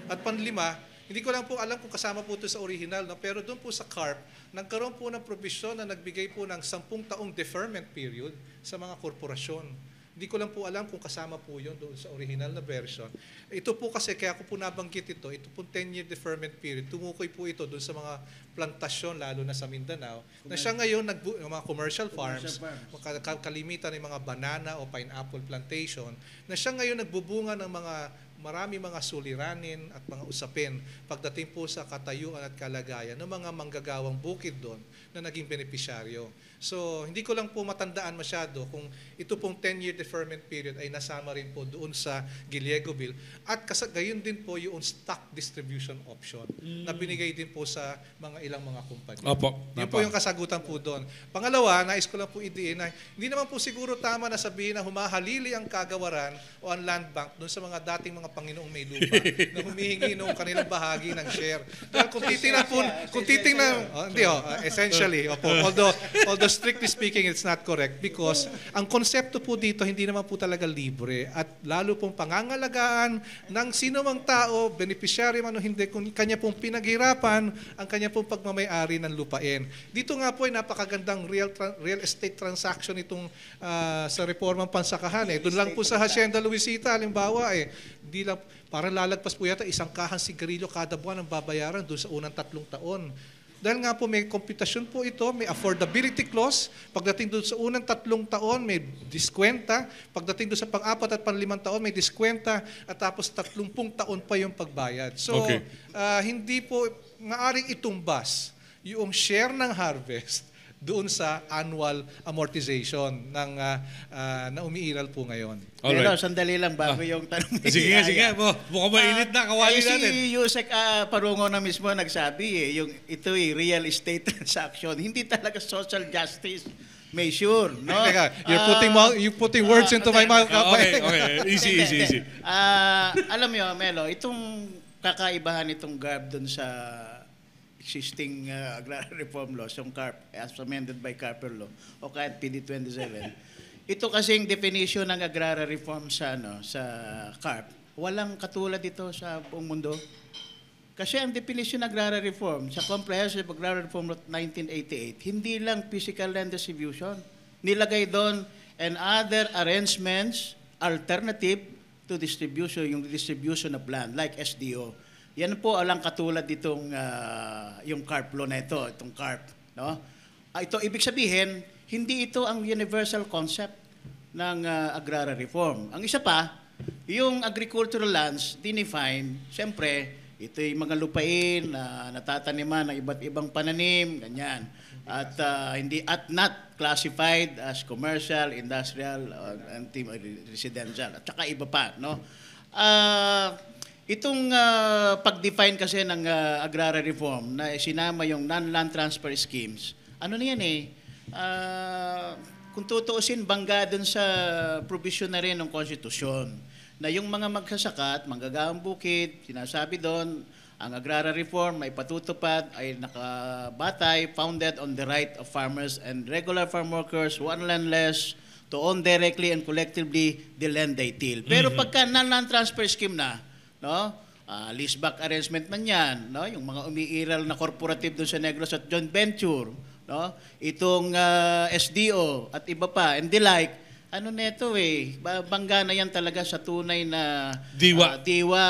At panlima, hindi ko lang po alam kung kasama po ito sa original, no? Pero doon po sa CARP, nagkaroon po ng provision na nagbigay po ng 10 taong deferment period sa mga korporasyon. Hindi ko lang po alam kung kasama po yun doon sa original na version. Ito po kasi, kaya ko po nabanggit ito po 10-year deferment period, tumukoy po ito doon sa mga plantasyon, lalo na sa Mindanao, na siya ngayon, mga commercial farms, kalimitan ng mga banana o pineapple plantation, na siya ngayon nagbubunga ng mga marami mga suliranin at mga usapin pagdating po sa katayuan at kalagayan ng mga manggagawang bukid doon na naging benepisyaryo. So, hindi ko lang po matandaan masyado kung ito pong 10-year deferment period ay nasama rin po doon sa Giliego Bill. At gayon din po yung stock distribution option na binigay din po sa mga ilang mga kumpanya. Opo. Yun po yung kasagutan po doon. Pangalawa, nais ko lang po idiin na hindi naman po siguro tama na sabihin na humahalili ang kagawaran o ang land bank doon sa mga dating mga Panginoong may lupa na humihingi noong kanilang bahagi ng share. Dahil kung titingnan po, essentially, opo, although strictly speaking, it's not correct because ang konsepto po dito hindi naman po talaga libre at lalo pong pangangalagaan ng sino mang tao, beneficiary man o hindi, kung kanya pong pinaghirapan ang kanya pong pagmamayari ng lupain. Dito nga po ay napakagandang real estate transaction itong sa reformang pansakahan. Doon lang po sa Hacienda Luisita, halimbawa, di lang, parang lalagpas po yata isang kahang sigarilyo kada buwan ang babayaran doon sa unang 3 taon. Dahil nga po may komputasyon po ito, may affordability clause, pagdating doon sa unang 3 taon may diskwenta, pagdating doon sa pang-4 at pang-5 taon may diskwenta, at tapos 30 taon pa yung pagbayad. So, Okay. Hindi po maaring itumbas yung share ng harvest doon sa annual amortization ng na umiiral po ngayon. Pero Alright. sandali lang bago yung tanong. Sige nga. Mukhang mainit na. Kawali natin. Si Yusek Parungo na mismo nagsabi yung ito real estate transaction. Hindi talaga social justice measure, no? Teka, you're putting words into my mouth. Okay. Easy. Alam mo, Melo, itong kakaibahan itong GARP dun sa existing agrarian reform laws, yung CARP, as amended by Carper Law, o kahit PD 27. Ito kasing definition ng agrarian reform sa CARP, walang katulad ito sa buong mundo. Kasi ang definition ng agrarian reform sa Comprehensive Agrarian Reform Law 1988, hindi lang physical land distribution. Nilagay doon and other arrangements alternative to distribution, yung distribution of land, like SDO. Yan po alang katulad ditong yung CARP law na ito, itong CARP, no? Ito ibig sabihin, hindi ito ang universal concept ng agrarian reform. Ang isa pa, yung agricultural lands dinefine, siyempre, ito yung mga lupain na natataniman ng iba't ibang pananim, ganyan. At not classified as commercial, industrial, and residential, at saka iba pa, no? Itong pag-define kasi ng agrarian reform na sinama yung non-land transfer schemes, ano na yan kung tutuusin, bangga dun sa provision na rin ng konstitusyon na yung mga magsasaka at manggagawang bukid, sinasabi doon, ang agrarian reform ay patutupad, ay nakabatay, founded on the right of farmers and regular farm workers who are landless to own directly and collectively the land they till. Pero pagka non-land transfer scheme na, no? Leaseback arrangement man yan, no? Yung mga umiiral na corporative doon sa Negros at joint venture, no? Itong SDO at iba pa and the like, ano neto bangga na yan talaga sa tunay na diwa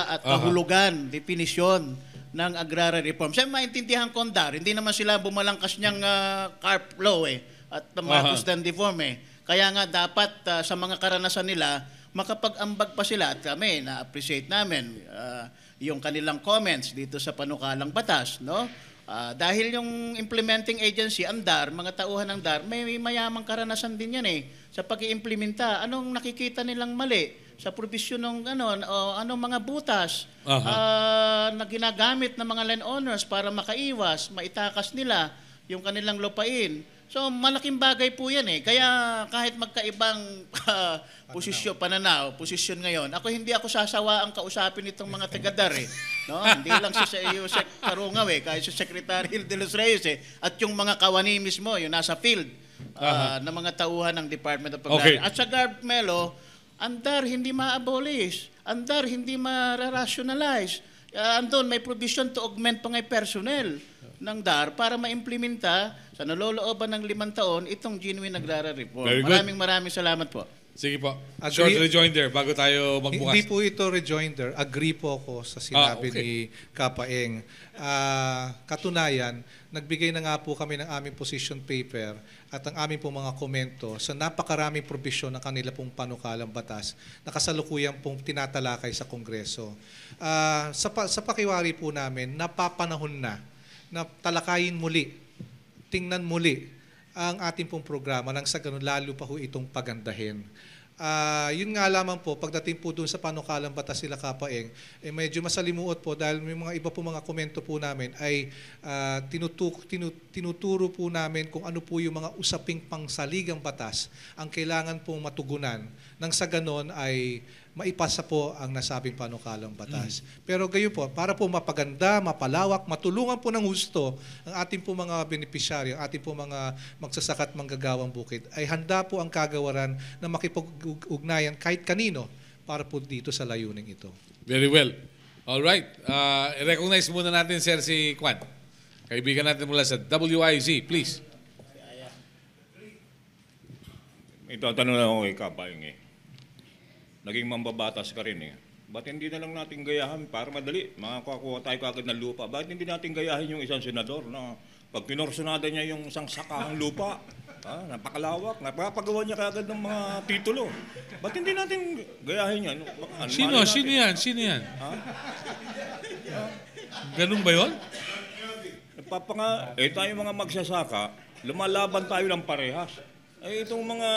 at kahulugan, definisyon ng agrarian reform. Siyempre maintindihan ko hindi naman sila bumalangkas niyang CARP law at Marcos dan Deform Kaya nga dapat sa mga karanasan nila makapag-ambag pa sila at kami na-appreciate namin yung kanilang comments dito sa panukalang batas, no? Dahil yung implementing agency, ang DAR, mga tauhan ng DAR, may mayamang karanasan din yan sa pag-iimplementa. Anong nakikita nilang mali sa provision ng anong mga butas na ginagamit ng mga landowners para makaiwas, maitakas nila yung kanilang lupain. So, malaking bagay po yan Kaya kahit magkaibang posisyon ngayon, hindi ako sasawa ang kausapin itong mga taga-DAR No? Hindi lang si Yusek Karungaw kahit si Secretary De Los Reyes at yung mga kawani mismo, yung nasa field na mga tauhan ng Department of Agrarian. At sa GARP, Melo, ang DAR hindi ma-abolish, ang DAR hindi ma-rationalize. Andun may provision to augment pa ngay personnel ng DAR para ma-implementa sa nalolooban ng 5 taon itong genuine agrarian reform. Maraming salamat po. Sige po. Agree- Short rejoinder bago tayo magbukas. Hindi po ito rejoinder. Agree po ako sa sinabi okay. ni Kapaeng. Katunayan, nagbigay na nga po kami ng aming position paper at ang aming po mga komento sa napakaraming probisyon ng kanila pong panukalang batas na kasalukuyang pong tinatalakay sa Kongreso. Sa pakiwari po namin, napapanahon na talakayin muli, tingnan muli ang ating pong programa nang sa ganun lalo pa ho itong pagandahin. Yun nga lamang po, pagdating po doon sa panukalang batas sila Kapaeng, medyo masalimuot po dahil may mga iba po mga komento po namin ay tinuturo po namin kung ano po yung mga usaping pangsaligang batas ang kailangan pong matugunan nang sa ganon ay maipasa po ang nasabing panukalang batas. Pero gayon po, para po mapaganda, mapalawak, matulungan po ng husto ang ating po mga benepisyaryo, ang ating po mga magsasaka at manggagawang bukid, ay handa po ang kagawaran na makipag-ugnayan kahit kanino para po dito sa layuning ito. Very well. All right. I-recognize muna natin, sir, si Kwan. Kaibigan natin mula sa WIZ, please. Ito ang tanong na ako kay Kapaeng eh. Naging mambabatas ka rin eh. Ba't hindi na lang natin gayahan para madali? Makakuha tayo kagad ng lupa. Bakit hindi natin gayahin yung isang senador na pag pinorsunada niya yung isang sakahang lupa, napakalawak, napapagawa niya kagad ng mga titulo. Ba't hindi natin gayahin yan? Sino yan? Ganun ba yun? Tayo mga magsasaka, lumalaban tayo ng parehas. Itong mga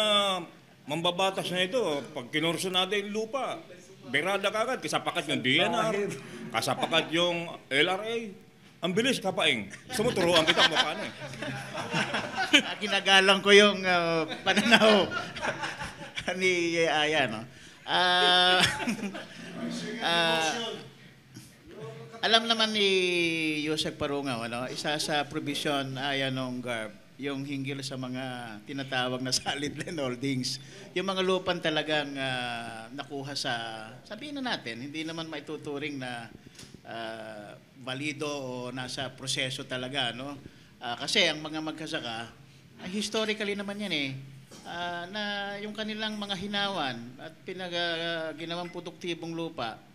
mambabatas na ito, pag kinursunada yung lupa, berada kagad, kasapakat yung DNR, kasapakat yung LRA. Ang bilis, Kapaeng. Sumuturuan kita kung paano eh. Ginagalang ko yung pananaw ni Aya, no? Alam naman ni Yusek Parungaw, ano, isa sa provision nung GARB, yung hinggil sa mga tinatawag na solid land holdings. Yung mga lupan talagang nakuha sa, sabihin na natin, hindi naman maituturing na valido o nasa proseso talaga, no? Kasi ang mga magkasaka, historically naman yan eh, na yung kanilang mga hinawan at ginawang produktibong lupa,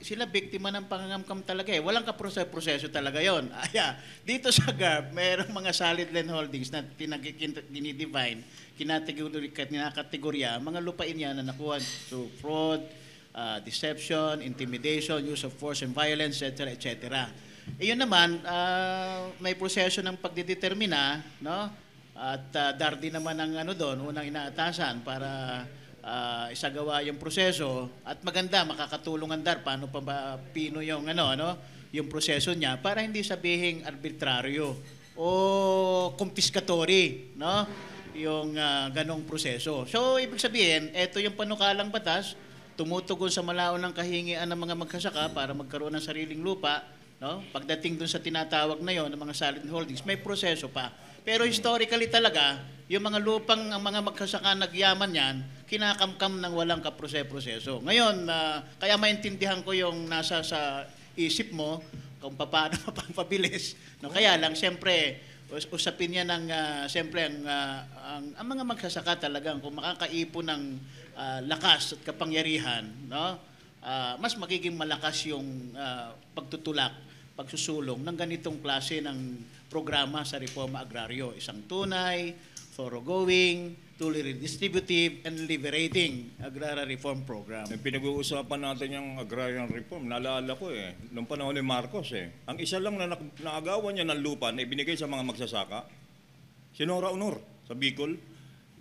sila biktima ng pangangamkam talaga eh. Walang kaproseso talaga yon. Dito sa GARB, mayroong mga solid land holdings na dinidefine, kinakategorya, mga lupain yan na nakuha through fraud, deception, intimidation, use of force and violence, etc. etc. Yun naman, may proseso ng pagdidetermina, no? At dardi naman ang doon, unang inaatasan para isagawa yung proseso at maganda makakatulong ang DAR paano pa ba pino yung yung proseso niya para hindi sabihing arbitraryo o confiscatory, no, yung ganong proseso. So ibig sabihin, ito yung panukalang batas, tumutugon sa malaon ng kahingian ng mga magkasaka para magkaroon ng sariling lupa, no? Pagdating dun sa tinatawag na yon ng mga solid holdings, may proseso pa. Pero historically talaga, yung mga lupang ang mga magkasaka nagyaman yan, kinakamkam ng walang kaproseso. Ngayon, kaya maintindihan ko yung nasa sa isip mo kung paano mapapabilis. No, kaya lang, siyempre, usapin niya ng, siyempre, ang mga magsasaka talagang kung makakaipon ng lakas at kapangyarihan, no, mas magiging malakas yung pagtutulak, pagsusulong ng ganitong klase ng programa sa reforma agraryo. Isang tunay, thoroughgoing, truly redistributive, and liberating agrarian reform program. Pinag-uusapan natin yung agrarian reform. Naalala ko eh, noong panahon ni Marcos eh. Ang isa lang na naagawan niya ng lupa na ibinigay sa mga magsasaka, si Nora Honor sa Bicol.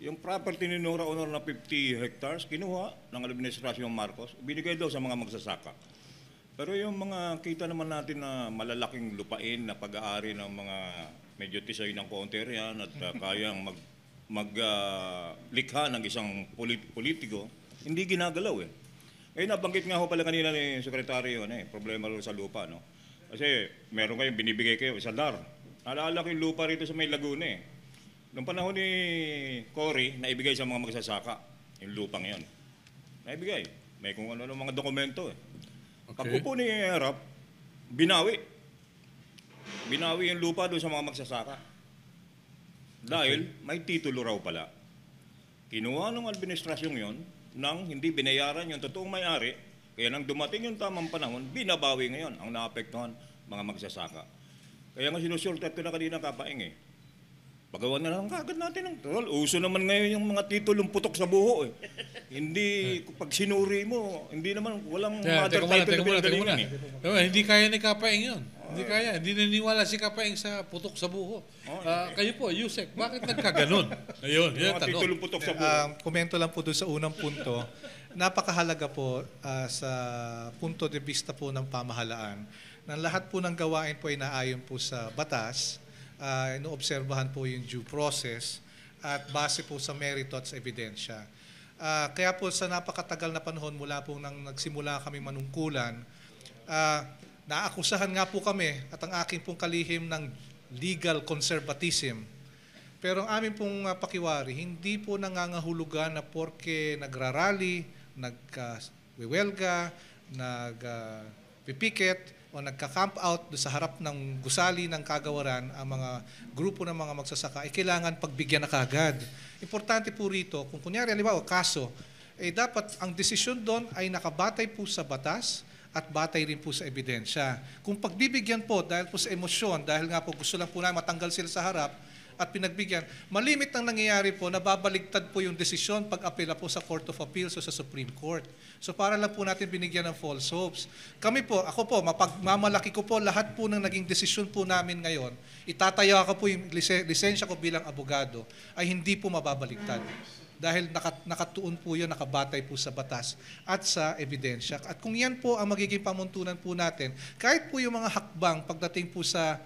Yung property ni Nora Honor na 50 hectares, kinuha ng administrasyon Marcos, ibinigay daw sa mga magsasaka. Pero yung mga kita naman natin na malalaking lupain na pag-aari ng mga medyo tisoy ng konti yan at kayang maglikha ng isang politiko, hindi ginagalaw eh. Nabanggit nga ho pala kanina ni Sekretaryo problema rin sa lupa, no? Kasi meron kayong binibigay kayo sa DAR. Naalala ko yung lupa rito sa may Laguna eh. Noong panahon ni Cory, naibigay sa mga magsasaka yung lupang yon. Naibigay. May kung ano mga dokumento eh. Okay. Pagpupo ni Erap, binawi. Binawi yung lupa doon sa mga magsasaka. Dahil may titulo raw pala. Kinuha ng administrasyong yon nang hindi binayaran yung totoong may-ari, kaya nang dumating yung tamang panahon, binabawi ngayon ang naapektuhan mga magsasaka. Kaya nga sinusultat ko na kanina kapaing eh. Pagawa na lang kagad natin ng tol. Uso naman ngayon yung mga titulong putok sa buho eh. Hindi, pag sinuri mo, hindi naman, walang mother title na pinagalingan eh. Hindi kaya ni Kapaing yun. Hindi kaya. Hindi naniniwala si Kapaing sa putok sa buho. Kayo po, Yusek, bakit nagkaganon? Ayun, yan Mga tanong. titulong putok sa buho. Komento lang po doon sa unang punto. Napakahalaga po sa punto de vista po ng pamahalaan na lahat po ng gawain po ay naayon po sa batas, inoobserbahan po yung due process at base po sa merito at sa ebidensya. Kaya po sa napakatagal na panahon mula po nang nagsimula kami manungkulan, naakusahan nga po kami at ang aking pong kalihim ng legal conservatism. Pero ang aming pong pakiwari, hindi po nangangahulugan na porke nagrarally, nagwewelga, nagpipiket, o nagka-camp out do sa harap ng gusali ng kagawaran ang mga grupo ng mga magsasaka, ay kailangan pagbigyan na kagad. Importante po rito, kung kunyari, halimbawa, kaso, dapat ang desisyon doon ay nakabatay po sa batas at batay rin po sa ebidensya. Kung pagbibigyan po dahil po sa emosyon, dahil nga po gusto lang po na matanggal sila sa harap, at pinagbigyan, malimit ang nangyayari po na babaligtad po yung desisyon pag-apela po sa Court of Appeals o sa Supreme Court. So para lang po natin binigyan ng false hopes. Kami po, ako po, mapagmamalaki ko po lahat po ng naging desisyon po namin ngayon, itatayo ako po yung lisensya ko bilang abogado, ay hindi po mababaligtad. Dahil nakatuon po yun, nakabatay po sa batas at sa ebidensya. At kung yan po ang magiging pamuntunan po natin, kahit po yung mga hakbang pagdating po sa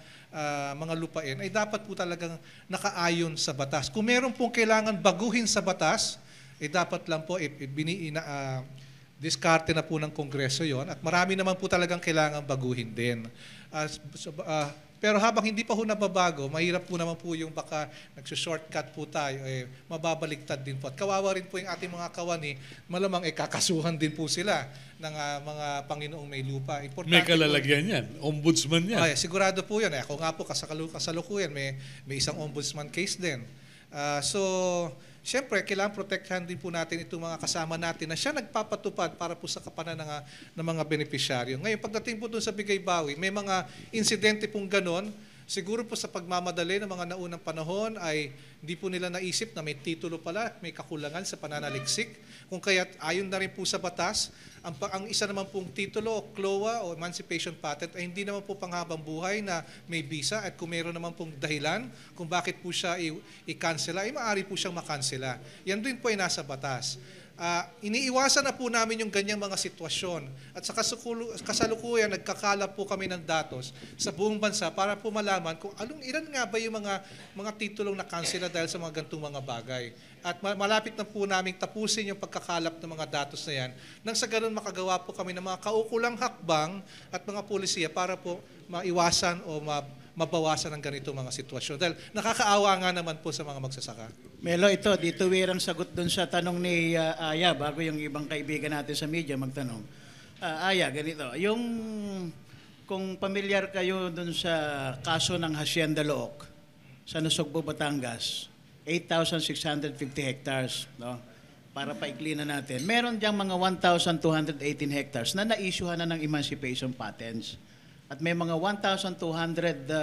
mga lupain, ay dapat po talagang nakaayon sa batas. Kung meron pong kailangan baguhin sa batas, dapat lang po diskarte na po ng Kongreso yon at marami naman po talagang kailangan baguhin din. Pero habang hindi pa po nababago, mahirap po naman po yung baka nagsushortcut po tayo, mababaligtad din po. At kawawa rin po yung ating mga kawani, malamang kakasuhan din po sila ng mga Panginoong may lupa. Importante May kalalagyan yan. Ombudsman yan. Sigurado po yan. Ako nga po, kasalukuyan, may isang ombudsman case din. Siyempre, kailangan protektahan din po natin itong mga kasama natin na siya nagpapatupad para po sa kapanan ng mga benepisyaryo. Ngayon, pagdating po doon sa Bigay Bawi, may mga insidente pong ganon. Siguro po sa pagmamadali ng mga naunang panahon ay hindi po nila naisip na may titulo pala, may kakulangan sa pananaliksik. Kung kaya't ayon na rin po sa batas, ang isa naman pong titulo o CLOA o Emancipation Patent ay hindi naman po panghabang buhay na may visa at kung meron naman pong dahilan kung bakit po siya i-cancela, ay maaari po siyang makansela. Yan din po ay nasa batas. Iniiwasan na po namin yung ganyang mga sitwasyon at sa kasalukuyan nagkakalap po kami ng datos sa buong bansa para po malaman kung ilan nga ba yung mga titulong na kansela dahil sa mga gantong mga bagay. At malapit na po namin tapusin yung pagkakalap ng mga datos na yan nang sa ganun makagawa po kami ng mga kaukulang hakbang at mga pulisiya para po maiwasan o mabawasan ang ganito mga sitwasyon. Dahil nakakaawa nga naman po sa mga magsasaka. Melo, dito wirang sagot dun sa tanong ni Aya bago yung ibang kaibigan natin sa media magtanong. Aya, ganito. Kung pamilyar kayo dun sa kaso ng Hacienda Look sa Nasugbo, Batangas, 8,650 hectares, no? Para paikli na natin. Meron diyang mga 1,218 hectares na na-issuehan na ng emancipation patents. At may mga 1,292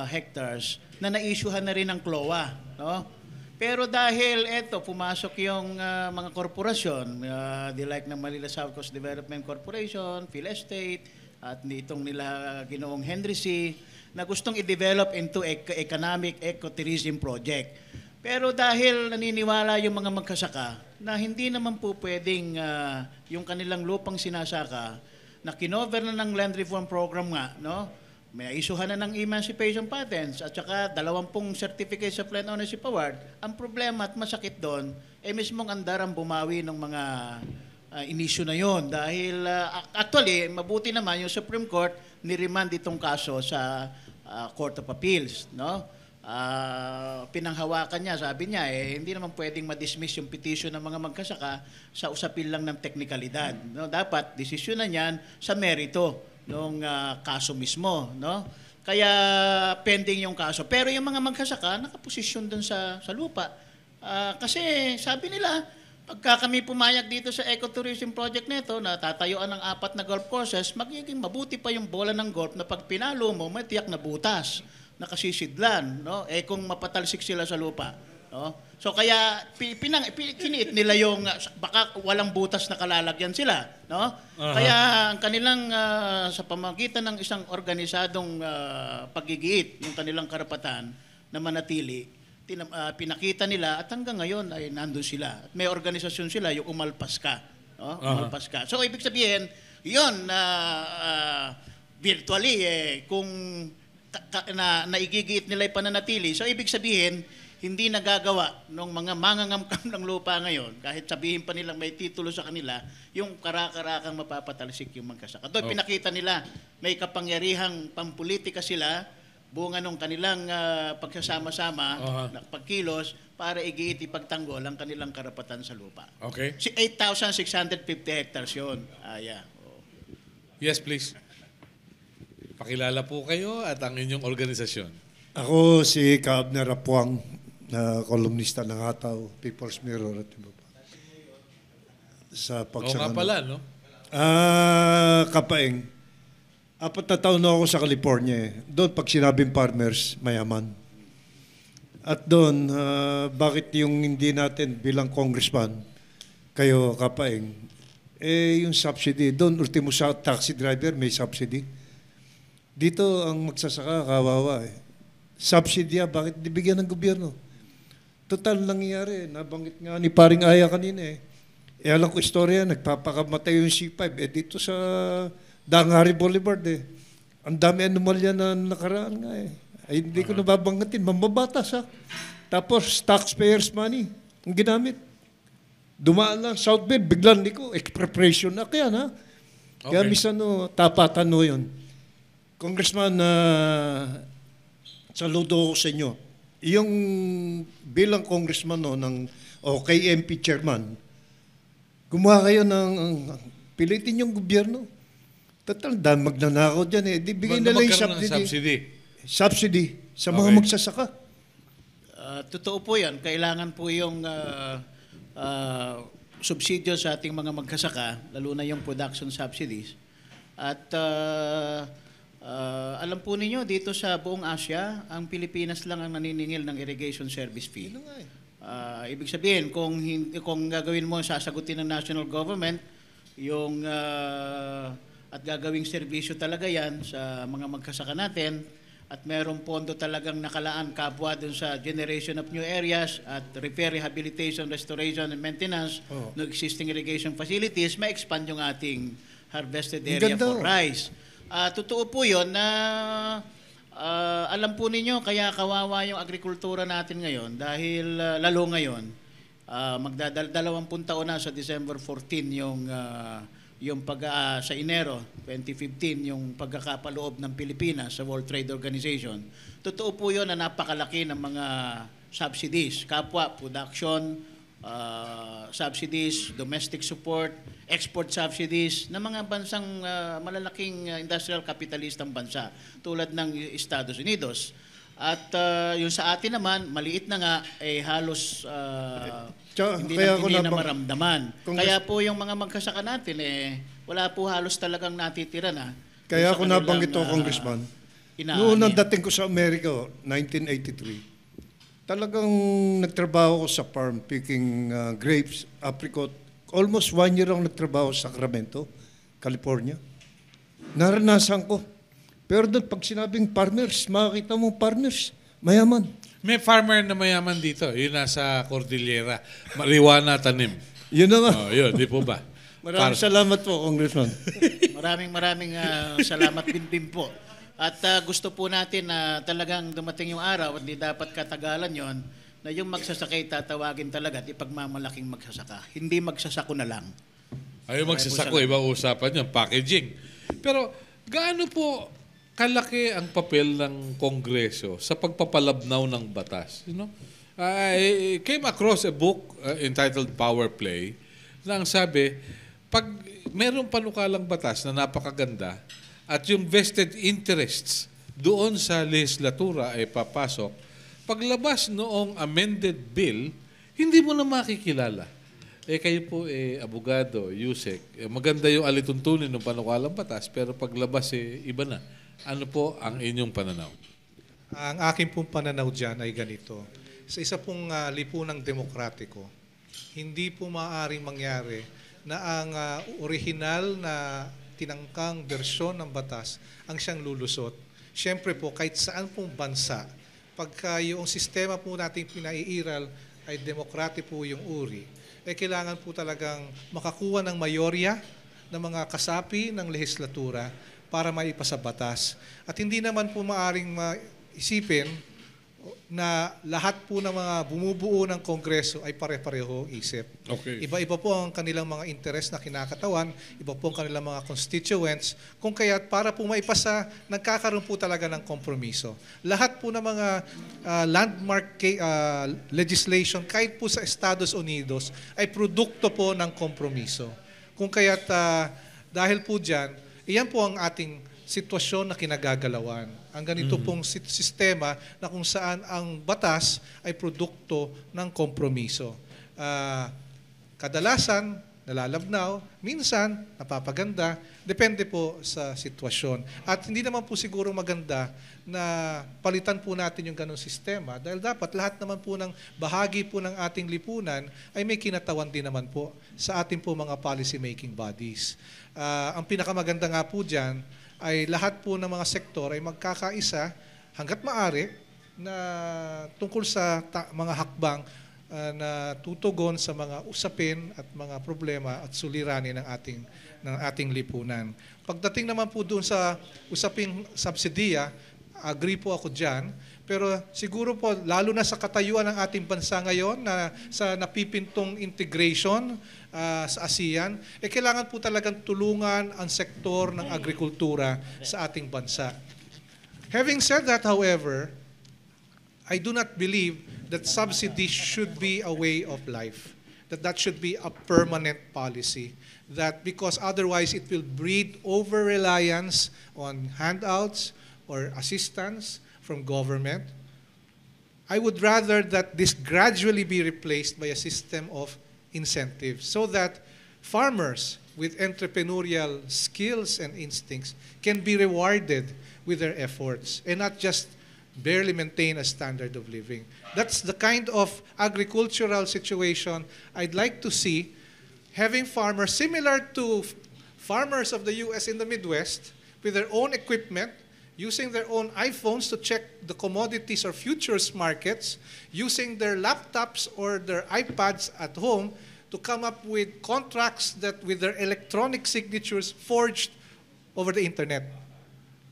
hectares na na-issuehan na rin ng CLOA. No? Pero dahil pumasok yung mga korporasyon, like ng Manila South Coast Development Corporation, Phil Estate, at itong nila ginoong Henry C., na gustong i-develop into economic ecotourism project. Pero dahil naniniwala yung mga magkasaka na hindi naman po pwedeng yung kanilang lupang sinasaka na kinover na ng land reform program nga, no? May isuhan na ng emancipation patents at saka 20 certificates of land ownership award. Ang problema at masakit doon, mismong andarang bumawi ng mga inisyu na yon. Dahil actually, mabuti naman yung Supreme Court niremand itong kaso sa Court of Appeals, no? Pinanghawakan niya, sabi niya, hindi naman pwedeng ma-dismiss yung petition ng mga magkasaka sa usapin lang ng teknikalidad. No? Dapat, desisyonan niyan sa merito ng kaso mismo. No? Kaya pending yung kaso. Pero yung mga magkasaka, nakaposisyon dun sa lupa. Kasi sabi nila, pagka kami pumayag dito sa ecotourism project nito na tatayuan ng 4 na golf courses, magiging mabuti pa yung bola ng golf na pag pinalo mo, may tiyak na butas, nakasisidlan, no? Kung mapatalsik sila sa lupa, no? So kaya kiniit nila yung baka walang butas na kalalagyan sila, no? Kaya ang kanilang sa pamagitan ng isang organisadong paggigiit, yung kanilang karapatan na manatili, pinakita nila at hanggang ngayon ay nandun sila. At may organisasyon sila, yung Umalpas Ka. No? Umalpas Ka. So, ibig sabihin, yun, virtually, kung naigigiit nila yung pananatili, so ibig sabihin, hindi nagagawa ng mga mangangamkam ng lupa ngayon, kahit sabihin pa nilang may titulo sa kanila, yung karakarakang mapapatalsik yung magkasaka. Doon pinakita nila, may kapangyarihang pampolitika sila, bunga nung kanilang pagsasama-sama, pagkilos, para igiit ipagtanggol ang kanilang karapatan sa lupa. Okay. 8,650 hectares yun. Yes, please. Pakilala po kayo at ang inyong organisasyon. Ako si Kaabner Apuang, na kolumnista ng Hataw, People's Mirror at iba pa. Sa Oo nga pala, no? Kapaeng. 4 na taon na ako sa California. Doon, pag sinabing farmers, mayaman. At doon, bakit yung hindi natin bilang congressman, kayo, Kapaeng, yung subsidy, doon, ultimo sa taxi driver, may subsidy. Dito, ang magsasaka, kawawa eh. Subsidy, bakit dibigyan ng gobyerno? Total nangyayari, nabanggit nga ni Paring Aya kanina eh. Alam ko istorya, nagpapakamatay yung C5. Dito sa Dangari Boulevard eh. Ang dami anomalya na nakaraan nga eh. Ay, hindi ko nababanggatin. Mambabatas ha. Tapos taxpayers money ang ginamit. Dumaan lang South Bend, biglang liko, expropriation na kaya na. Kaya minsan tapatan yun. Congressman, saludo ko sa inyo. Yung bilang congressman KMP chairman, gumawa kayo ng pilitin yung gobyerno. Total, dahil magnanakaw dyan eh. Di bigay na lang yung subsidy. Subsidy sa mga magsasaka. Totoo po yan. Kailangan po yung subsidyo sa ating mga magkasaka, lalo na yung production subsidies. At alam po ninyo, dito sa buong Asia, ang Pilipinas lang ang naniningil ng irrigation service fee. Ibig sabihin, kung gagawin mo, sasagutin ng national government, yung at gagawing serbisyo talaga yan sa mga magkasaka natin at mayroong pondo talagang nakalaan kapwa dun sa generation of new areas at repair, rehabilitation, restoration, and maintenance ng existing irrigation facilities, ma-expand yung ating harvested area for rice. Totoo po yun na alam po ninyo, kaya kawawa yung agrikultura natin ngayon dahil lalo ngayon, magdadalawang taon na sa December 14 sa Enero 2015 yung pagkakapaloob ng Pilipinas sa World Trade Organization. Totoo po yun na napakalaki ng mga subsidies, kapwa, production, subsidies, domestic support, export subsidies ng mga bansang malalaking industrial capitalistang bansa tulad ng Estados Unidos. At yung sa atin naman, maliit na nga, halos hindi na maramdaman. Kaya po yung mga magkasaka natin, wala po halos talagang natitira na. Kaya ako nabanggit ito, Congressman. Noon ang dating ko sa Amerika, 1983, talagang nagtrabaho ko sa farm, picking grapes, apricot. Almost 1 year akong nagtrabaho sa Sacramento, California. Naranasan ko. Pero doon, pag sinabing farmers, makakita mo farmers, mayaman. May farmer na mayaman dito. Yun nasa Cordillera. Marijuana tanim. Yun na nga. Yun, di po ba? Maraming salamat po, Congressman. Maraming salamat din po. At gusto po natin na talagang dumating yung araw at di dapat katagalan yon na yung magsasakay tatawagin talaga at ipagmamalaking magsasaka. Hindi magsasako na lang. Ay, magsasako, iba usapan yan, packaging. Pero gaano po kalaki ang papel ng Kongreso sa pagpapalabnaw ng batas? You know? I came across a book entitled Power Play na ang sabi, pag merong panukalang batas na napakaganda at yung vested interests doon sa legislatura ay papasok, paglabas noong amended bill, hindi mo na makikilala. Kayo po abogado, Yusek, maganda yung alituntunin ng panukalang batas, pero paglabas iba na. Ano po ang inyong pananaw? Ang aking pong pananaw dyan ay ganito. Sa isa pong lipunang demokratiko, hindi po maaaring mangyari na ang orihinal na tinangkang bersyon ng batas ang siyang lulusot. Siyempre po, kahit saan pong bansa, pagka yung sistema po nating pinaiiral ay demokrati po yung uri, kailangan po talagang makakuha ng mayorya ng mga kasapi ng lehislatura para maipasa batas. At hindi naman po maaring isipin na lahat po ng mga bumubuo ng Kongreso ay pare-pareho isip. Okay. Iba-iba po ang kanilang mga interes na kinakatawan, iba po ang kanilang mga constituents, kung kaya't para po maipasa, nagkakaroon po talaga ng kompromiso. Lahat po ng mga landmark legislation, kahit po sa Estados Unidos, ay produkto po ng kompromiso. Kung kaya't dahil po dyan, iyan po ang ating sitwasyon na kinagagalawan. Ang ganito pong sistema na kung saan ang batas ay produkto ng kompromiso. Kadalasan, nalalabnaw, minsan, napapaganda, depende po sa sitwasyon. At hindi naman po siguro maganda na palitan po natin yung ganong sistema dahil dapat lahat naman po ng bahagi po ng ating lipunan ay may kinatawan din naman po sa ating po mga policy making bodies. Ang pinakamaganda nga po dyan ay lahat po ng mga sektor ay magkakaisa hanggat maaari na tungkol sa mga hakbang na tutugon sa mga usapin at mga problema at suliranin ng ating lipunan. Pagdating naman po doon sa usaping subsidiya, agree po ako dyan, pero siguro po lalo na sa katayuan ng ating bansa ngayon na sa napipintong integration sa ASEAN, kailangan po talagang tulungan ang sektor ng agrikultura sa ating bansa. Having said that, however, I do not believe that subsidy should be a way of life, that should be a permanent policy, that because otherwise it will breed over-reliance on handouts or assistance from government. I would rather that this gradually be replaced by a system of incentives so that farmers with entrepreneurial skills and instincts can be rewarded with their efforts and not just barely maintain a standard of living. That's the kind of agricultural situation I'd like to see, having farmers similar to farmers of the US in the Midwest with their own equipment, using their own iPhones to check the commodities or futures markets, using their laptops or their iPads at home to come up with contracts that with their electronic signatures forged over the internet.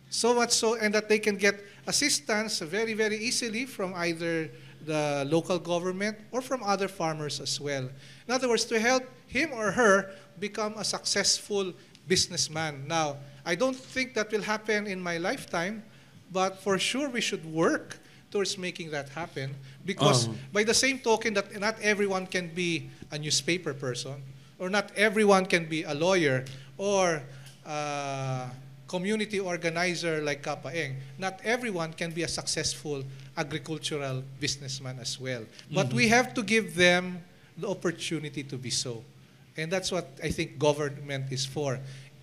So much so, and that they can get assistance very, very easily from either the local government or from other farmers as well. In other words, to help him or her become a successful businessman. Now, I don't think that will happen in my lifetime, but for sure we should work towards making that happen because by the same token that not everyone can be a newspaper person or not everyone can be a lawyer or community organizer like Kapaeng. Not everyone can be a successful agricultural businessman as well. But we have to give them the opportunity to be so. And that's what I think government is for.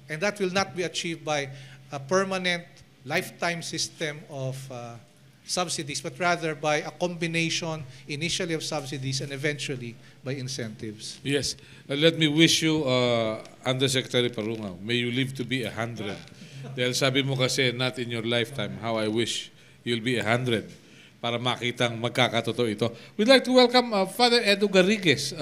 And that will not be achieved by a permanent lifetime system of subsidies, but rather by a combination initially of subsidies and eventually by incentives. Yes. Let me wish you, Undersecretary Parungaw, may you live to be 100. Dahil sabi mo kasi, not in your lifetime, how I wish you'll be 100 para makitang magkakatotoo ito. We'd like to welcome Father Edu Garrigues,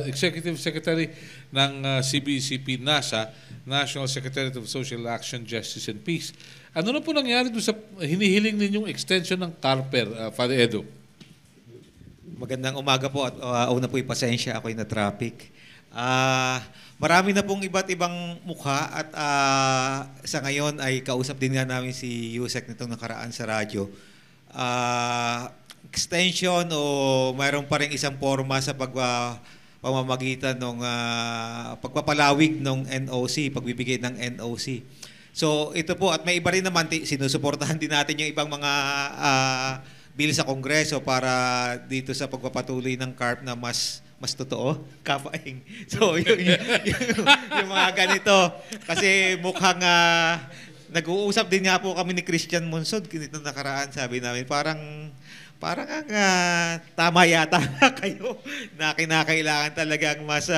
Executive Secretary ng CBCP NASA, National Secretariat of Social Action, Justice and Peace. Ano na po nangyari doon sa hinihiling ninyong extension ng CARPER, Father Edu? Magandang umaga po at una po ipasensya ako'y na traffic. Marami na pong iba't ibang mukha at sa ngayon ay kausap din nga namin si Yusek nitong nakaraan sa radyo. Extension o mayroon pa rin isang forma sa pamamagitan ng pagpapalawig ng NOC, pagbibigay ng NOC. So ito po at may iba rin naman sinusuportahan din natin yung ibang mga bill sa Kongreso para dito sa pagpapatuloy ng CARP na mas totoo, kapaing. So, yung mga ganito. Kasi mukhang nag-uusap din nga po kami ni Christian Monsod nitong nakaraan. Sabi namin, parang tama yata kayo na kinakailangan talagang mas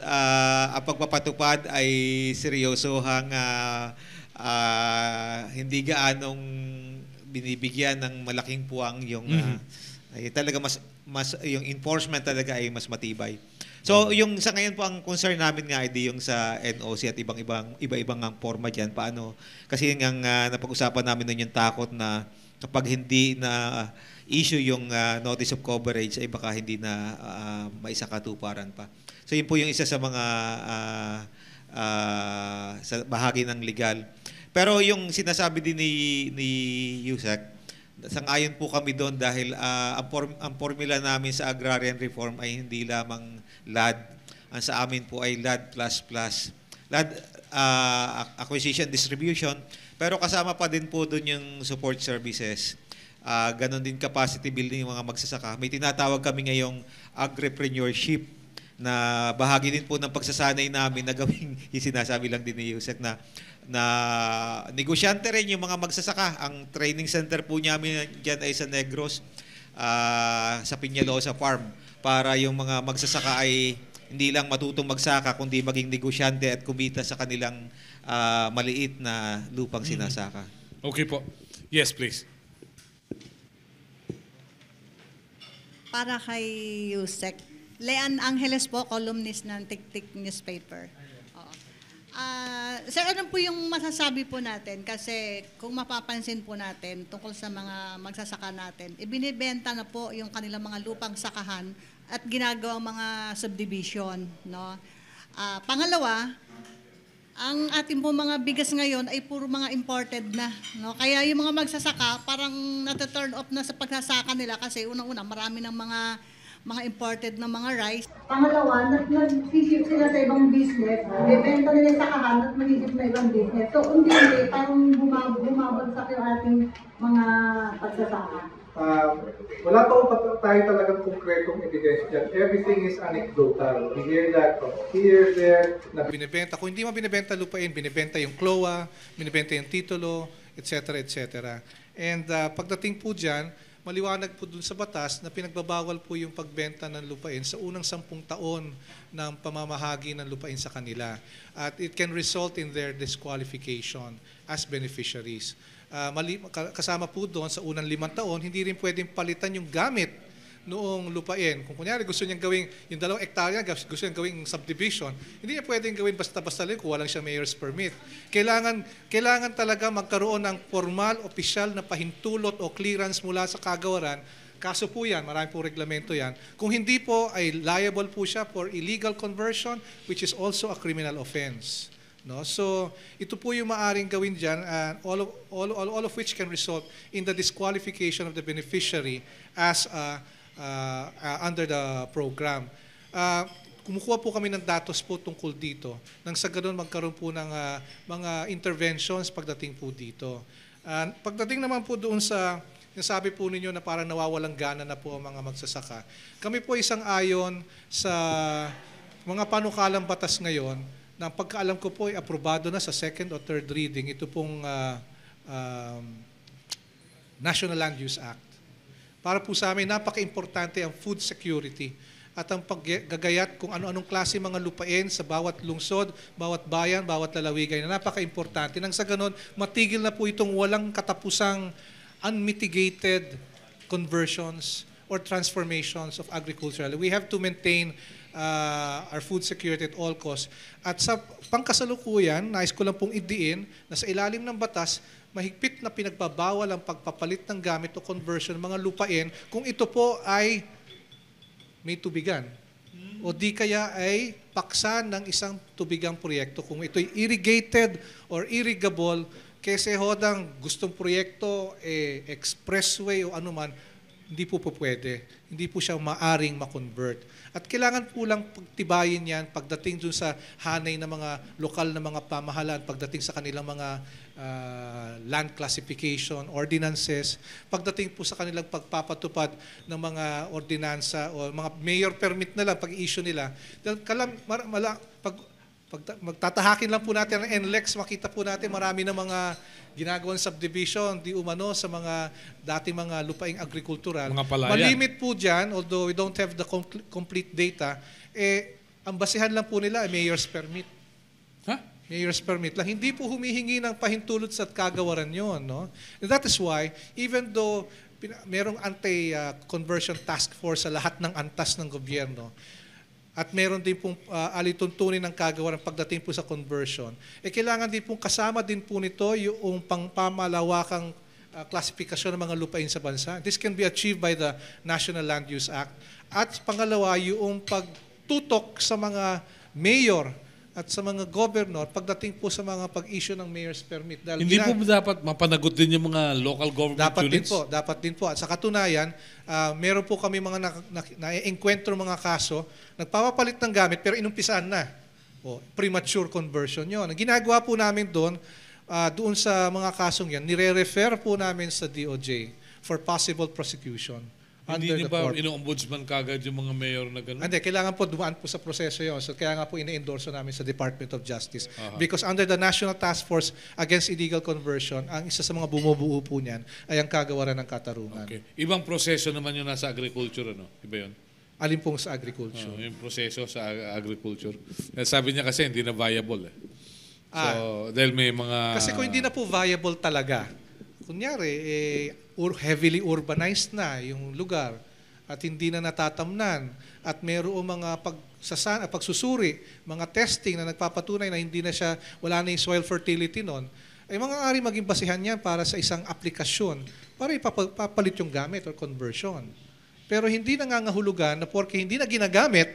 ang pagpapatupad ay seryosohang hindi gaanong binibigyan ng malaking puwang yung ay talaga mas yung enforcement talaga ay mas matibay. So yung sa ngayon po ang concern namin nga ay di yung sa NOC at iba-ibang ang forma diyan paano kasi ang napag-usapan namin nun yung takot na kapag hindi na issue yung notice of coverage ay baka hindi na maisakatuparan pa. So yun po yung isa sa mga sa bahagi ng legal. Pero yung sinasabi din ni Yusek, sang-ayon po kami doon dahil ang formula namin sa agrarian reform ay hindi lamang LAD. Ang sa amin po ay LAD++. LAD, acquisition, distribution. Pero kasama pa din po doon yung support services. Ganon din capacity building yung mga magsasaka. May tinatawag kami ngayong agripreneurship na bahagi din po ng pagsasanay namin na gawing yung sinasabi lang din ni Yusek na negosyante rin yung mga magsasaka. Ang training center po namin dyan ay sa Negros, sa Peñalosa Farm, para yung mga magsasaka ay hindi lang matutong magsaka, kundi maging negosyante at kumita sa kanilang maliit na lupang sinasaka. Okay po. Yes, please. Para kay Yusek. Leanne Angeles po, columnist ng Tiktik newspaper. Oo. Sir, ano po yung masasabi po natin? Kasi kung mapapansin po natin tungkol sa mga magsasaka natin, ibinibenta na po yung kanilang mga lupang sakahan at ginagawang mga subdivision. No? Pangalawa, ang ating po mga bigas ngayon ay puro mga imported na. No? Kaya yung mga magsasaka, parang nata-turn off na sa pagsasaka nila kasi unang-una marami ng mga imported na mga rice. Pangalawa, nag-isip sila sa ibang business, bebenta nila sa kahan at mag-isip na ibang business. So, unti-unti, parang bumabagsak yung ating mga pagsasaka. Wala pa tayo talagang konkretong evidence dyan. Everything is anecdotal. We hear that from here, there. Binibenta. Kung hindi mo binibenta lupain, binibenta yung CLOA, binibenta yung titulo, etc. etc. And pagdating po dyan, maliwanag po dun sa batas na pinagbabawal po yung pagbenta ng lupain sa unang 10 taon ng pamamahagi ng lupain sa kanila. At it can result in their disqualification as beneficiaries. Kasama po doon sa unang 5 taon, hindi rin pwedeng palitan yung gamit noong lupain. Kung kunyari gusto niyang gawing, yung 2 hektarya, gusto niyang gawing subdivision, hindi niya pwedeng gawin basta-basta lang kung walang siya mayor's permit. Kailangan talaga magkaroon ng formal, opisyal na pahintulot o clearance mula sa kagawaran. Kaso po yan, marami po reglamento yan. Kung hindi po, ay liable po siya for illegal conversion, which is also a criminal offense. No? So, ito po yung maaring gawin dyan, all of which can result in the disqualification of the beneficiary as under the program. Kumukuha po kami ng datos po tungkol dito. Nang sa ganun magkaroon po ng mga interventions pagdating po dito. Pagdating naman po doon sa nasabi po ninyo na parang nawawalang gana na po ang mga magsasaka. Kami po isang ayon sa mga panukalang batas ngayon na pagkaalam ko po ay aprobado na sa second or third reading ito pong National Land Use Act. Para po sa amin, napaka-importante ang food security at ang paggagayat kung ano-anong klase mga lupain sa bawat lungsod, bawat bayan, bawat lalawigan na napaka-importante. Nang sa ganon, matigil na po itong walang katapusang unmitigated conversions or transformations of agricultural. We have to maintain our food security at all costs. At sa pangkasalukuyan, nais ko lang pong idiin na sa ilalim ng batas, mahigpit na pinagbabawal ang pagpapalit ng gamit o conversion ng mga lupain kung ito po ay may tubigan o di kaya ay paksa ng isang tubigang proyekto. Kung ito'y irrigated or irrigable, kasi hodang gustong proyekto, expressway o anuman, hindi po pwede. Hindi po siya maaring ma-convert. At kailangan po lang pagtibayin yan pagdating dun sa hanay ng mga lokal na mga pamahalaan, pagdating sa kanilang mga land classification, ordinances, pagdating po sa kanilang pagpapatupad ng mga ordinansa o mga mayor permit na lang pag-issue nila. Dahil magtatahakin lang po natin ang NLEX, makita po natin marami ng mga ginagawang subdivision, di umano sa mga dating mga lupaing agrikultural. Mga palayan. Malimit po dyan, although we don't have the complete data, ang basihan lang po nila ay mayor's permit. Ha? Mayor's permit lang. Hindi po humihingi ng pahintulot sa kagawaran yon, no? And that is why, even though merong anti-conversion task force sa lahat ng antas ng gobyerno, at meron din pong alituntunin ng kagawaran pagdating po sa conversion, kailangan din pong kasama din po nito yung pangpamalawakang klasifikasyon ng mga lupain sa bansa. This can be achieved by the National Land Use Act. At pangalawa, yung pagtutok sa mga mayor at sa mga governor pagdating po sa mga pag-issue ng mayor's permit. Dahil Hindi po dapat mapanagot din yung mga local government units? Dapat din po. At sa katunayan, meron po kami mga na-enkwentro mga kaso, nagpapapalit ng gamit pero inumpisaan na. Premature conversion yun. Ang ginagawa po namin doon sa mga kasong yan, nire-refer po namin sa DOJ for possible prosecution. Hindi niyo ba ino-ombudsman kagad yung mga mayor na gano'n? Hindi, kailangan po dumaan po sa proseso yun. So kaya nga po ine-endorso namin sa Department of Justice. Because under the National Task Force Against Illegal Conversion, ang isa sa mga bumubuo po niyan ay ang kagawaran ng katarungan. Okay. Ibang proseso naman yung nasa agriculture, ano? Iba yun? Alin pong sa agriculture? Yung proseso sa agriculture. Sabi niya kasi hindi na viable. So, dahil may mga... Kasi kung hindi na po viable talaga, kunyari, heavily urbanized na yung lugar at hindi na natatamnan at mayroong mga pagsusuri, mga testing na nagpapatunay na hindi na siya, wala na yung soil fertility nun, ay maaari maging basihan yan para sa isang aplikasyon para ipapalit yung gamit or conversion. Pero hindi nangangahulugan na porke hindi na ginagamit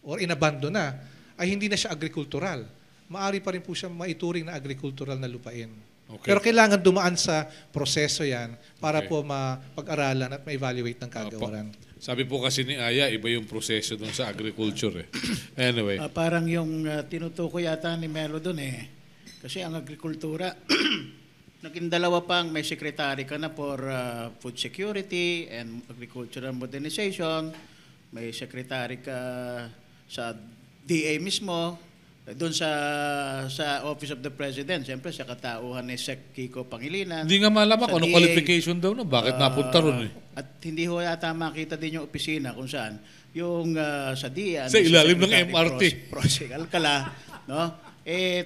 or inabando na, ay hindi na siya agricultural. Maaari pa rin po siya maituring na agricultural na lupain. Okay. Pero kailangan dumaan sa proseso yan para po mapag-aralan at ma-evaluate ng kagawaran. Sabi po kasi ni Aya, iba yung proseso dun sa agriculture. Anyway. Parang yung tinutukoy yata ni Melo dun Kasi ang agrikultura, naging dalawa pang may secretary ka na for food security and agricultural modernization. May secretary ka sa DA mismo. Doon sa Office of the President, siyempre sa katauhan ni Sec. Kiko Pangilinan. Hindi nga malaman kung anong qualification daw na. Bakit napunta ron At hindi ho yata makita din yung opisina kung saan. Yung sa DIA. Sa ilalim ng MRT. Prosec Alcala, no?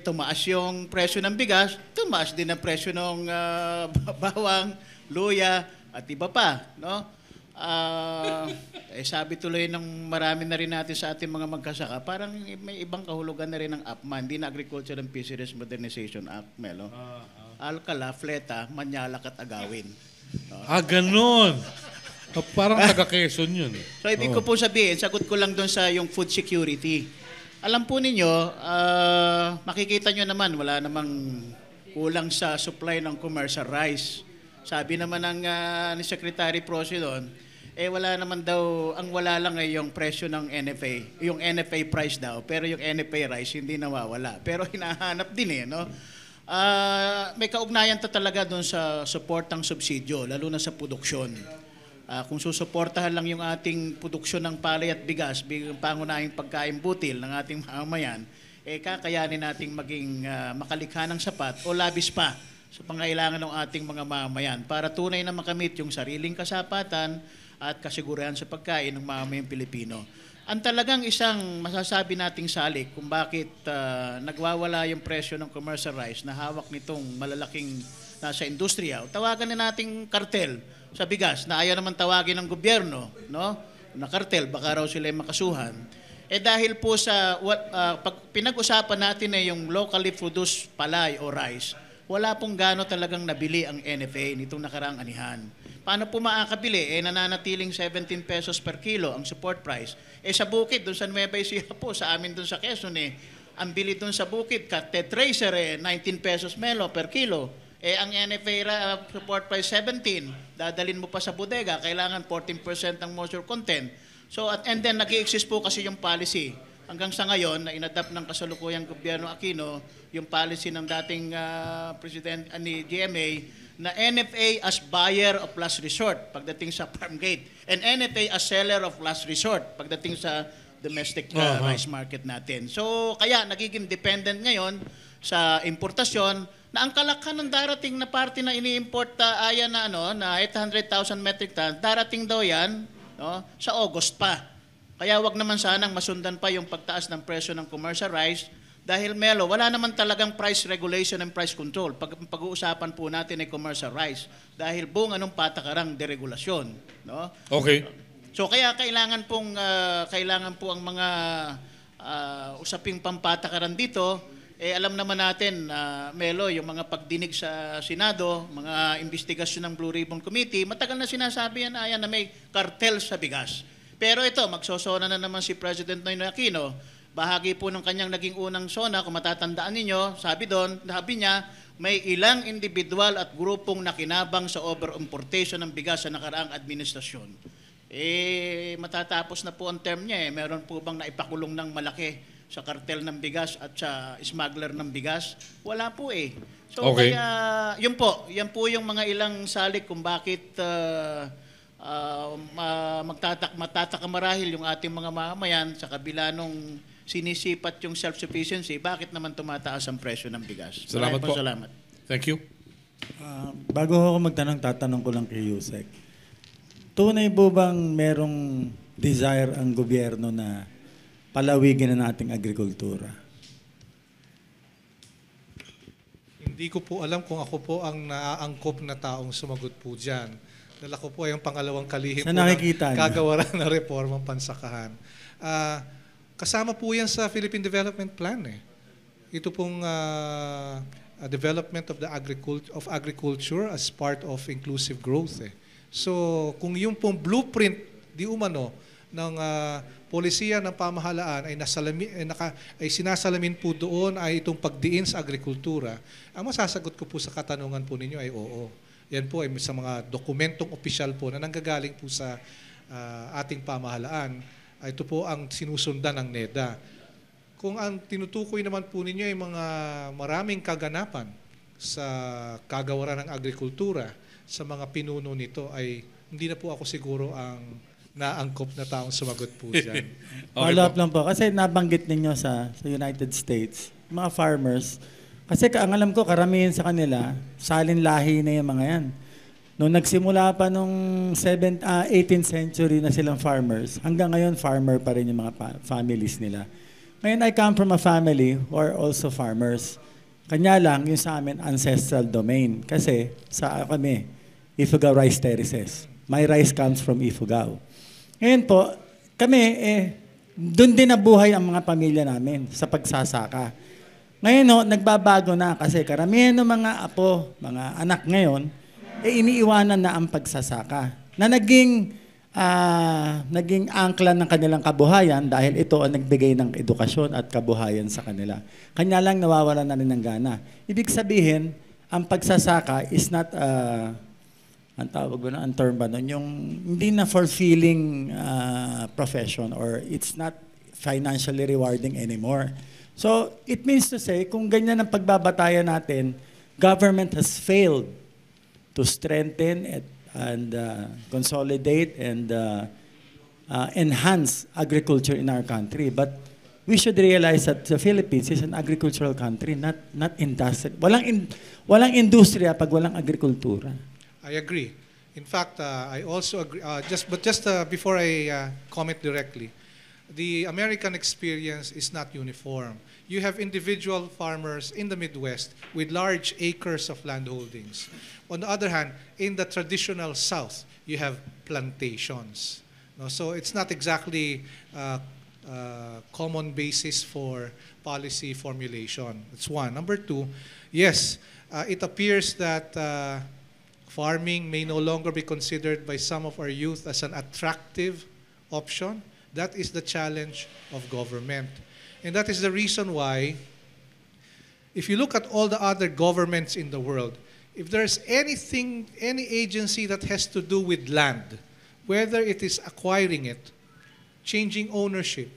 Tumaas yung presyo ng bigas, tumaas din ang presyo ng bawang, luya, at iba pa, no? Sabi tuloy ng marami na rin natin sa ating mga magkasaka, parang may ibang kahulugan na rin ng APMA, hindi na Agriculture and Fisheries Modernization Act, Melo. Alcala, Fleta, Manyalak at Agawin. Ganun. Parang taga-Quezon yun. So ibig ko po sabihin, sagot ko lang doon sa yung food security. Alam po ninyo, makikita nyo naman, wala namang kulang sa supply ng commercial rice. Sabi naman ni Secretary Prosi doon, wala naman daw, ang wala lang ay yung presyo ng NFA, yung NFA price daw, pero yung NFA rice hindi nawawala. Pero hinahanap din no? May kaugnayan talaga doon sa support ng subsidyo, lalo na sa produksyon. Kung susuportahan lang yung ating produksyon ng palay at bigas, bilang pangunahing pagkain butil ng ating mamamayan, kakayanin nating maging makalikha ng sapat o labis pa sa pangailangan ng ating mga mamamayan para tunay na makamit yung sariling kasapatan at kasigurahan sa pagkain ng mamamayang Pilipino. Ang talagang isang masasabi nating salik kung bakit nagwawala yung presyo ng commercial rice na hawak nitong malalaking nasa industriya, tawagan na nating kartel sa bigas na ayaw naman tawagin ng gobyerno, no? Na kartel, baka raw sila makasuhan. Dahil po sa pag pinag-usapan natin yung locally produced palay o rice, wala pong gano talagang nabili ang NFA nitong nakaraang anihan. Paano po makakabili? Nananatiling 17 pesos per kilo ang support price. Sa bukid, doon sa Nueva Ecija po, sa amin doon sa Quezon, ang bili doon sa bukid, Tetracer, 19 pesos Melo per kilo. ang NFA support price 17, dadalin mo pa sa bodega, kailangan 14% ang moisture content. So and then nag-i-exist po kasi yung policy. Hanggang sa ngayon, na inadapt ng kasalukuyang gobyerno Aquino, yung policy ng dating president ni GMA, na NFA as buyer of last resort pagdating sa farm gate, and NFA as seller of last resort pagdating sa domestic rice market natin. So kaya nagiging dependent ngayon sa importasyon, na ang kalakhan ng darating na parte na ini-import aya na na 800,000 metric ton, darating daw yan sa August pa. Kaya wag naman sanang masundan pa yung pagtaas ng presyo ng commercial rice dahil Melo, wala naman talagang price regulation and price control. Pag-uusapan po natin ay commercial rice dahil buong anong patakarang deregulasyon. No? Okay. So kaya kailangan po ang mga usaping pampatakaran dito. Alam naman natin, Melo, yung mga pagdinig sa Senado, mga investigasyon ng Blue Ribbon Committee, matagal na sinasabi yan na may kartel sa bigas. Pero ito, magsosona na naman si President Noynoy Aquino. Bahagi po ng kanyang naging unang sona, kung matatandaan ninyo, sabi niya, may ilang individual at grupong nakinabang sa over-importation ng bigas sa nakaraang administrasyon. Matatapos na po ang term niya. Meron po bang naipakulong ng malaki sa kartel ng bigas at sa smuggler ng bigas? Wala po So okay. Kaya, yan po yung mga ilang salik kung bakit matataka marahil yung ating mga mamamayan sa kabila nung sinisipat yung self-sufficiency, bakit naman tumataas ang presyo ng bigas? Salamat po. Salamat. Thank you. Bago ako magtanong, tatanong ko lang kay Yusek. Tunay po bang merong desire ang gobyerno na palawigin na nating agrikultura? Hindi ko po alam kung ako po ang naaangkop na taong sumagot po dyan. Dala ko po ay yung pangalawang kalihim po ng kagawaran na reformang pansakahan. Kasama po yan sa Philippine Development Plan. Ito pong development of the agriculture as part of inclusive growth. So kung yung pong blueprint di umano ng polisiya ng pamahalaan ay sinasalamin po doon ay itong pagdiin sa agrikultura, ang masasagot ko po sa katanungan po ninyo ay oo. Yan po ay sa mga dokumentong opisyal po na nanggagaling po sa ating pamahalaan. Ito po ang sinusundan ng NEDA. Kung ang tinutukoy naman po ninyo ay mga maraming kaganapan sa kagawaran ng agrikultura, sa mga pinuno nito ay hindi na po ako siguro ang naangkop na taong sumagot po dyan. Follow up lang po. Kasi nabanggit ninyo sa United States, mga farmers, kasi ang alam ko, karamihan sa kanila, salin lahi na yung mga yan. Nung nagsimula pa nung 18th century na silang farmers, hanggang ngayon farmer pa rin yung mga families nila. Ngayon, I come from a family who are also farmers. Kanya lang, yung sa amin, ancestral domain. Kasi sa kami, Ifugao Rice Terraces. My rice comes from Ifugao. Ngayon po, kami, doon din nabuhay ang mga pamilya namin sa pagsasaka. Ngayon, nagbabago na kasi karamihan ng mga apo, mga anak ngayon, iniiwanan na ang pagsasaka. Na naging angkla ng kanilang kabuhayan dahil ito ang nagbigay ng edukasyon at kabuhayan sa kanila. Kanya lang nawawalan na rin ng gana. Ibig sabihin, ang pagsasaka is not ang tawag ba na, ang term ba nun, yung hindi na fulfilling profession or it's not financially rewarding anymore. So, it means to say, kung ganyan ang pagbabatayan natin, government has failed to strengthen and consolidate and enhance agriculture in our country. But we should realize that the Philippines is an agricultural country, not industrial. Walang industriya pag walang agrikultura. I agree. In fact, I also agree. Just before I comment directly, the American experience is not uniform. You have individual farmers in the Midwest with large acres of land holdings. On the other hand, in the traditional South, you have plantations. No, so it's not exactly common basis for policy formulation. That's one. Number two, yes, it appears that farming may no longer be considered by some of our youth as an attractive option. That is the challenge of government. And that is the reason why, if you look at all the other governments in the world, if there's anything, any agency that has to do with land, whether it is acquiring it, changing ownership,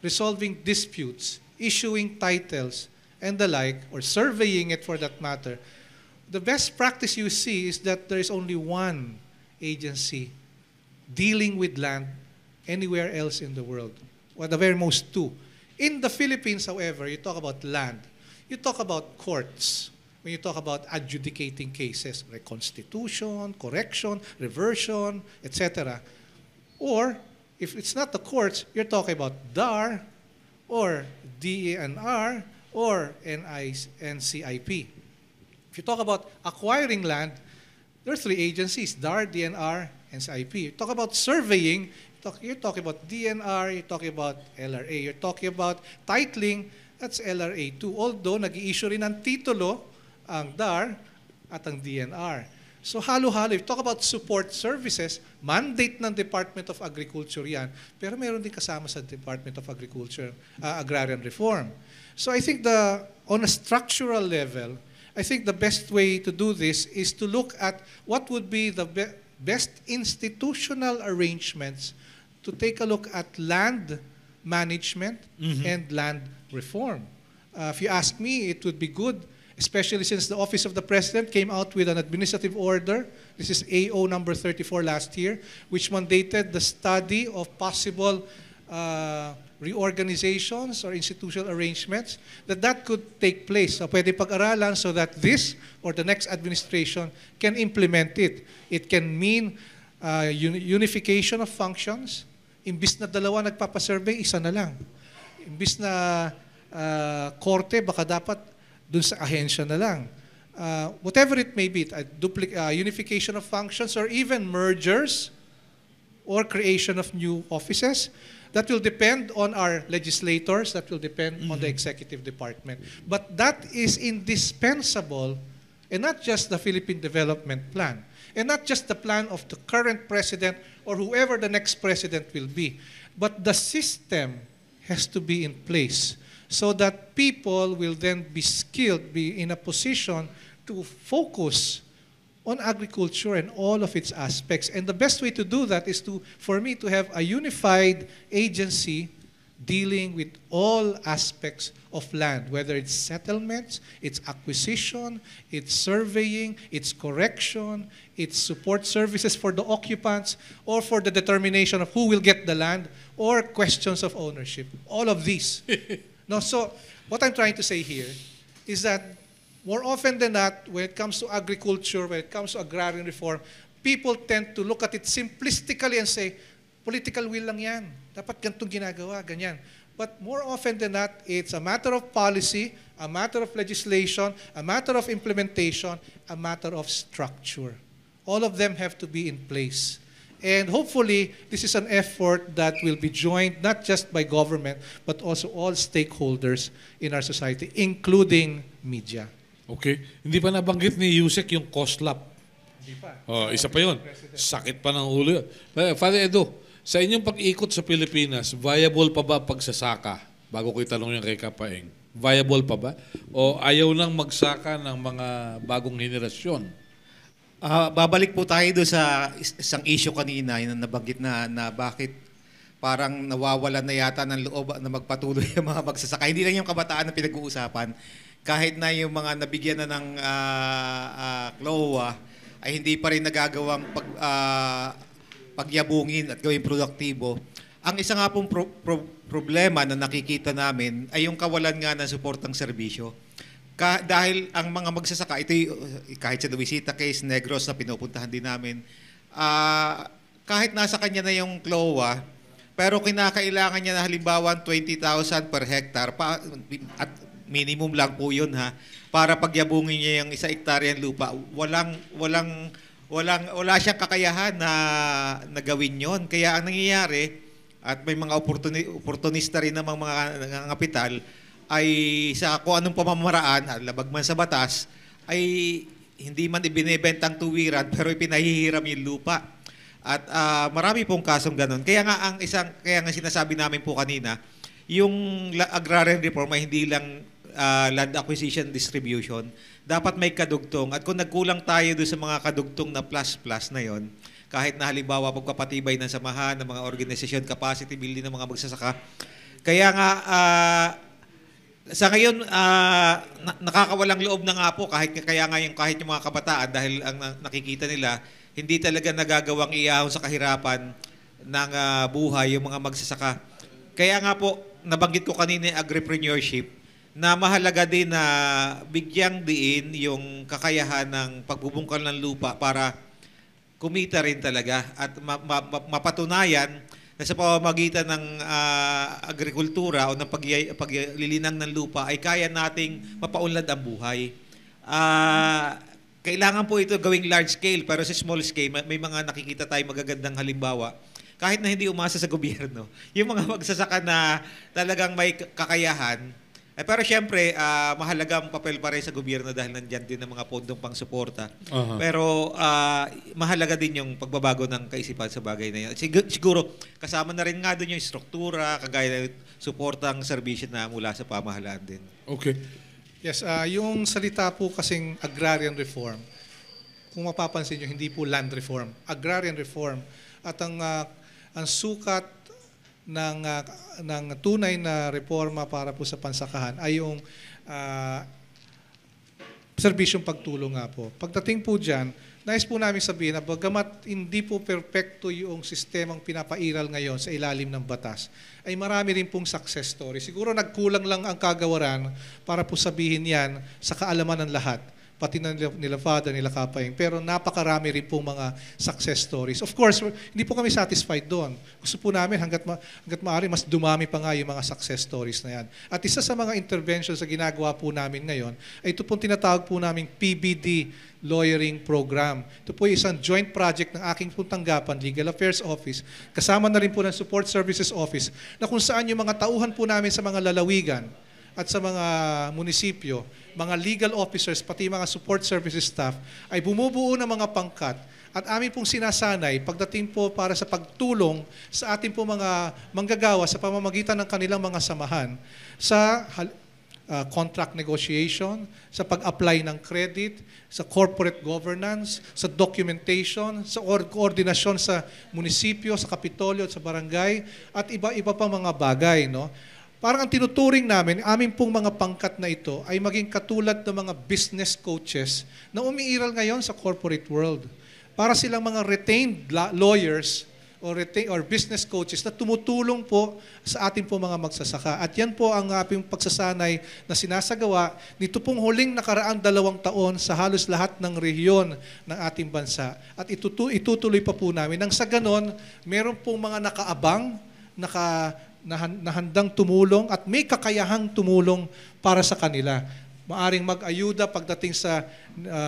resolving disputes, issuing titles, and the like, or surveying it for that matter, the best practice you see is that there is only one agency dealing with land anywhere else in the world. Well, the very most two. In the Philippines, however, you talk about land, you talk about courts. When you talk about adjudicating cases, like constitution, correction, reversion, etc. Or, if it's not the courts, you're talking about DAR, or DENR, or NCIP. If you talk about acquiring land, there are three agencies, DAR, DNR, NCIP. You talk about surveying, you're talking about DNR, you're talking about LRA, you're talking about titling, that's LRA too. Although, nag-i-issue rin ng titulo ang DAR at ang DNR. So halo-halo. If you talk about support services, mandate ng Department of Agriculture yan, pero meron din kasama sa Department of Agriculture, Agrarian Reform. So I think on a structural level, I think the best way to do this is to look at what would be the best institutional arrangements to take a look at land management and land reform. If you ask me, it would be good, especially since the Office of the President came out with an administrative order. This is AO number 34 last year, which mandated the study of possible reorganizations or institutional arrangements, that could take place. So pwede pag-aralan so that this or the next administration can implement it. It can mean unification of functions. Imbis na dalawa nagpapasurvey, isa na lang. Imbis na korte, baka dapat dun sa ahensya na lang. Whatever it may be, unification of functions or even mergers or creation of new offices, that will depend on our legislators, that will depend on the executive department. But that is indispensable, and not just the Philippine Development Plan, and not just the plan of the current president or whoever the next president will be, but the system has to be in place so that people will then be skilled, be in a position to focus on agriculture and all of its aspects. And the best way to do that is for me to have a unified agency dealing with all aspects of land, whether it's settlements, it's acquisition, it's surveying, it's correction, it's support services for the occupants, or for the determination of who will get the land, or questions of ownership. All of these. No, so what I'm trying to say here is that more often than not, when it comes to agriculture, when it comes to agrarian reform, people tend to look at it simplistically and say, political will lang yan. Dapat ganitong ginagawa, ganyan. But more often than not, it's a matter of policy, a matter of legislation, a matter of implementation, a matter of structure. All of them have to be in place. And hopefully, this is an effort that will be joined not just by government, but also all stakeholders in our society, including media. Okay. Hindi pa nabanggit ni Yusek yung COSLAP. Hindi pa. Oh, isa pa yun. Sakit pa ng ulo. Father Edo, sa inyong pag-ikot sa Pilipinas, viable pa ba pagsasaka? Bago ko itanong yung kay Kapaeng. Viable pa ba? O ayaw nang magsaka ng mga bagong henerasyon? Babalik po tayo doon sa isang issue kanina, yung nabanggit na bakit parang nawawalan na yata ng loob na magpatuloy yung mga magsasaka. Hindi lang yung kabataan na pinag-uusapan. Kahit na yung mga nabigyan na ng CLOA, ay hindi pa rin nagagawang pagyabungin at gawing produktibo. Ang isa nga pong problema na nakikita namin ay yung kawalan nga ng suportang serbisyo. Dahil ang mga magsasaka, ito kahit sa Luisita case, Negros na pinupuntahan din namin, kahit nasa kanya na yung CLOA, pero kinakailangan niya na halimbawa 20,000 per hectare, at minimum lang po yun para pagyabungin niya yung 1 hektaryang lupa. Wala siyang kakayahan na gawin yon. Kaya ang nangyayari, at may mga oportunista rin namang mga nangangapital, ay sa kung anong pamamaraan, labag man sa batas, ay hindi man ibinebentang tuwiran pero ipinahihiram yung lupa. At marami pong kasong ganun. Kaya nga sinasabi namin po kanina, yung agrarian reform ay hindi lang land acquisition distribution, dapat may kadugtong. At kung nagkulang tayo doon sa mga kadugtong na plus-plus na yon, kahit na halimbawa pagpapatibay ng samahan, ng mga organisasyon, capacity building ng mga magsasaka, kaya nga sa ngayon nakakawalang loob na nga po kahit yung mga kabataan dahil ang nakikita nila hindi talaga nagagawang iahon sa kahirapan ng buhay yung mga magsasaka. Kaya nga po nabanggit ko kanina yung agripreneurship na mahalaga din na bigyang diin yung kakayahan ng pagbubungkal ng lupa para kumita rin talaga at mapatunayan na sa pamamagitan ng agrikultura o ng paglilinang ng lupa ay kaya nating mapaunlad ang buhay. Kailangan po ito gawing large scale, pero sa small scale, may mga nakikita tayong magagandang halimbawa. Kahit na hindi umasa sa gobyerno, yung mga magsasaka na talagang may kakayahan, pero siyempre, mahalaga ang papel pa rin sa gobyerno dahil nandyan din ang mga pondong pang-suporta. Pero mahalaga din yung pagbabago ng kaisipan sa bagay na yun. Siguro, kasama na rin nga doon yung struktura, kagaya ng suportang serbisyo na mula sa pamahalaan din. Okay. Yes, yung salita po kasing agrarian reform, kung mapapansin nyo, hindi po land reform, agrarian reform. At ang sukat ng tunay na reforma para po sa pansakahan ay yung serbisyong pagtulong nga po. Pagdating po dyan, nais po namin sabihin na bagamat hindi po perpekto yung sistemang pinapairal ngayon sa ilalim ng batas, ay marami rin pong success story. Siguro nagkulang lang ang kagawaran para po sabihin yan sa kaalaman ng lahat, pati na nila Father, nila Kapayeng. Pero napakarami rin pong mga success stories. Of course, hindi po kami satisfied doon. Gusto po namin hanggat maaari, mas dumami pa nga yung mga success stories na yan. At isa sa mga interventions na ginagawa po namin ngayon, ay ito pong tinatawag po namin PBD Lawyering Program. Ito po isang joint project ng aking pong tanggapan, Legal Affairs Office, kasama na rin po ng Support Services Office, na kung saan yung mga tauhan po namin sa mga lalawigan at sa mga munisipyo, mga legal officers, pati mga support services staff, ay bumubuo ng mga pangkat at amin pong sinasanay pagdating po para sa pagtulong sa ating po mga manggagawa sa pamamagitan ng kanilang mga samahan sa contract negotiation, sa pag-apply ng credit, sa corporate governance, sa documentation, sa koordinasyon sa munisipyo, sa kapitolyo at sa barangay, at iba-iba pang mga bagay, no? Parang ang tinuturing namin, amin pong mga pangkat na ito ay maging katulad ng mga business coaches na umiiral ngayon sa corporate world. Para silang mga retained lawyers or business coaches na tumutulong po sa ating po mga magsasaka. At yan po ang ating pagsasanay na sinasagawa nito pong huling nakaraang 2 taon sa halos lahat ng rehiyon ng ating bansa. At itutuloy pa po namin. Nang sa ganon, meron pong mga nakaabang, na handang tumulong at may kakayahang tumulong para sa kanila. Maaring mag-ayuda pagdating sa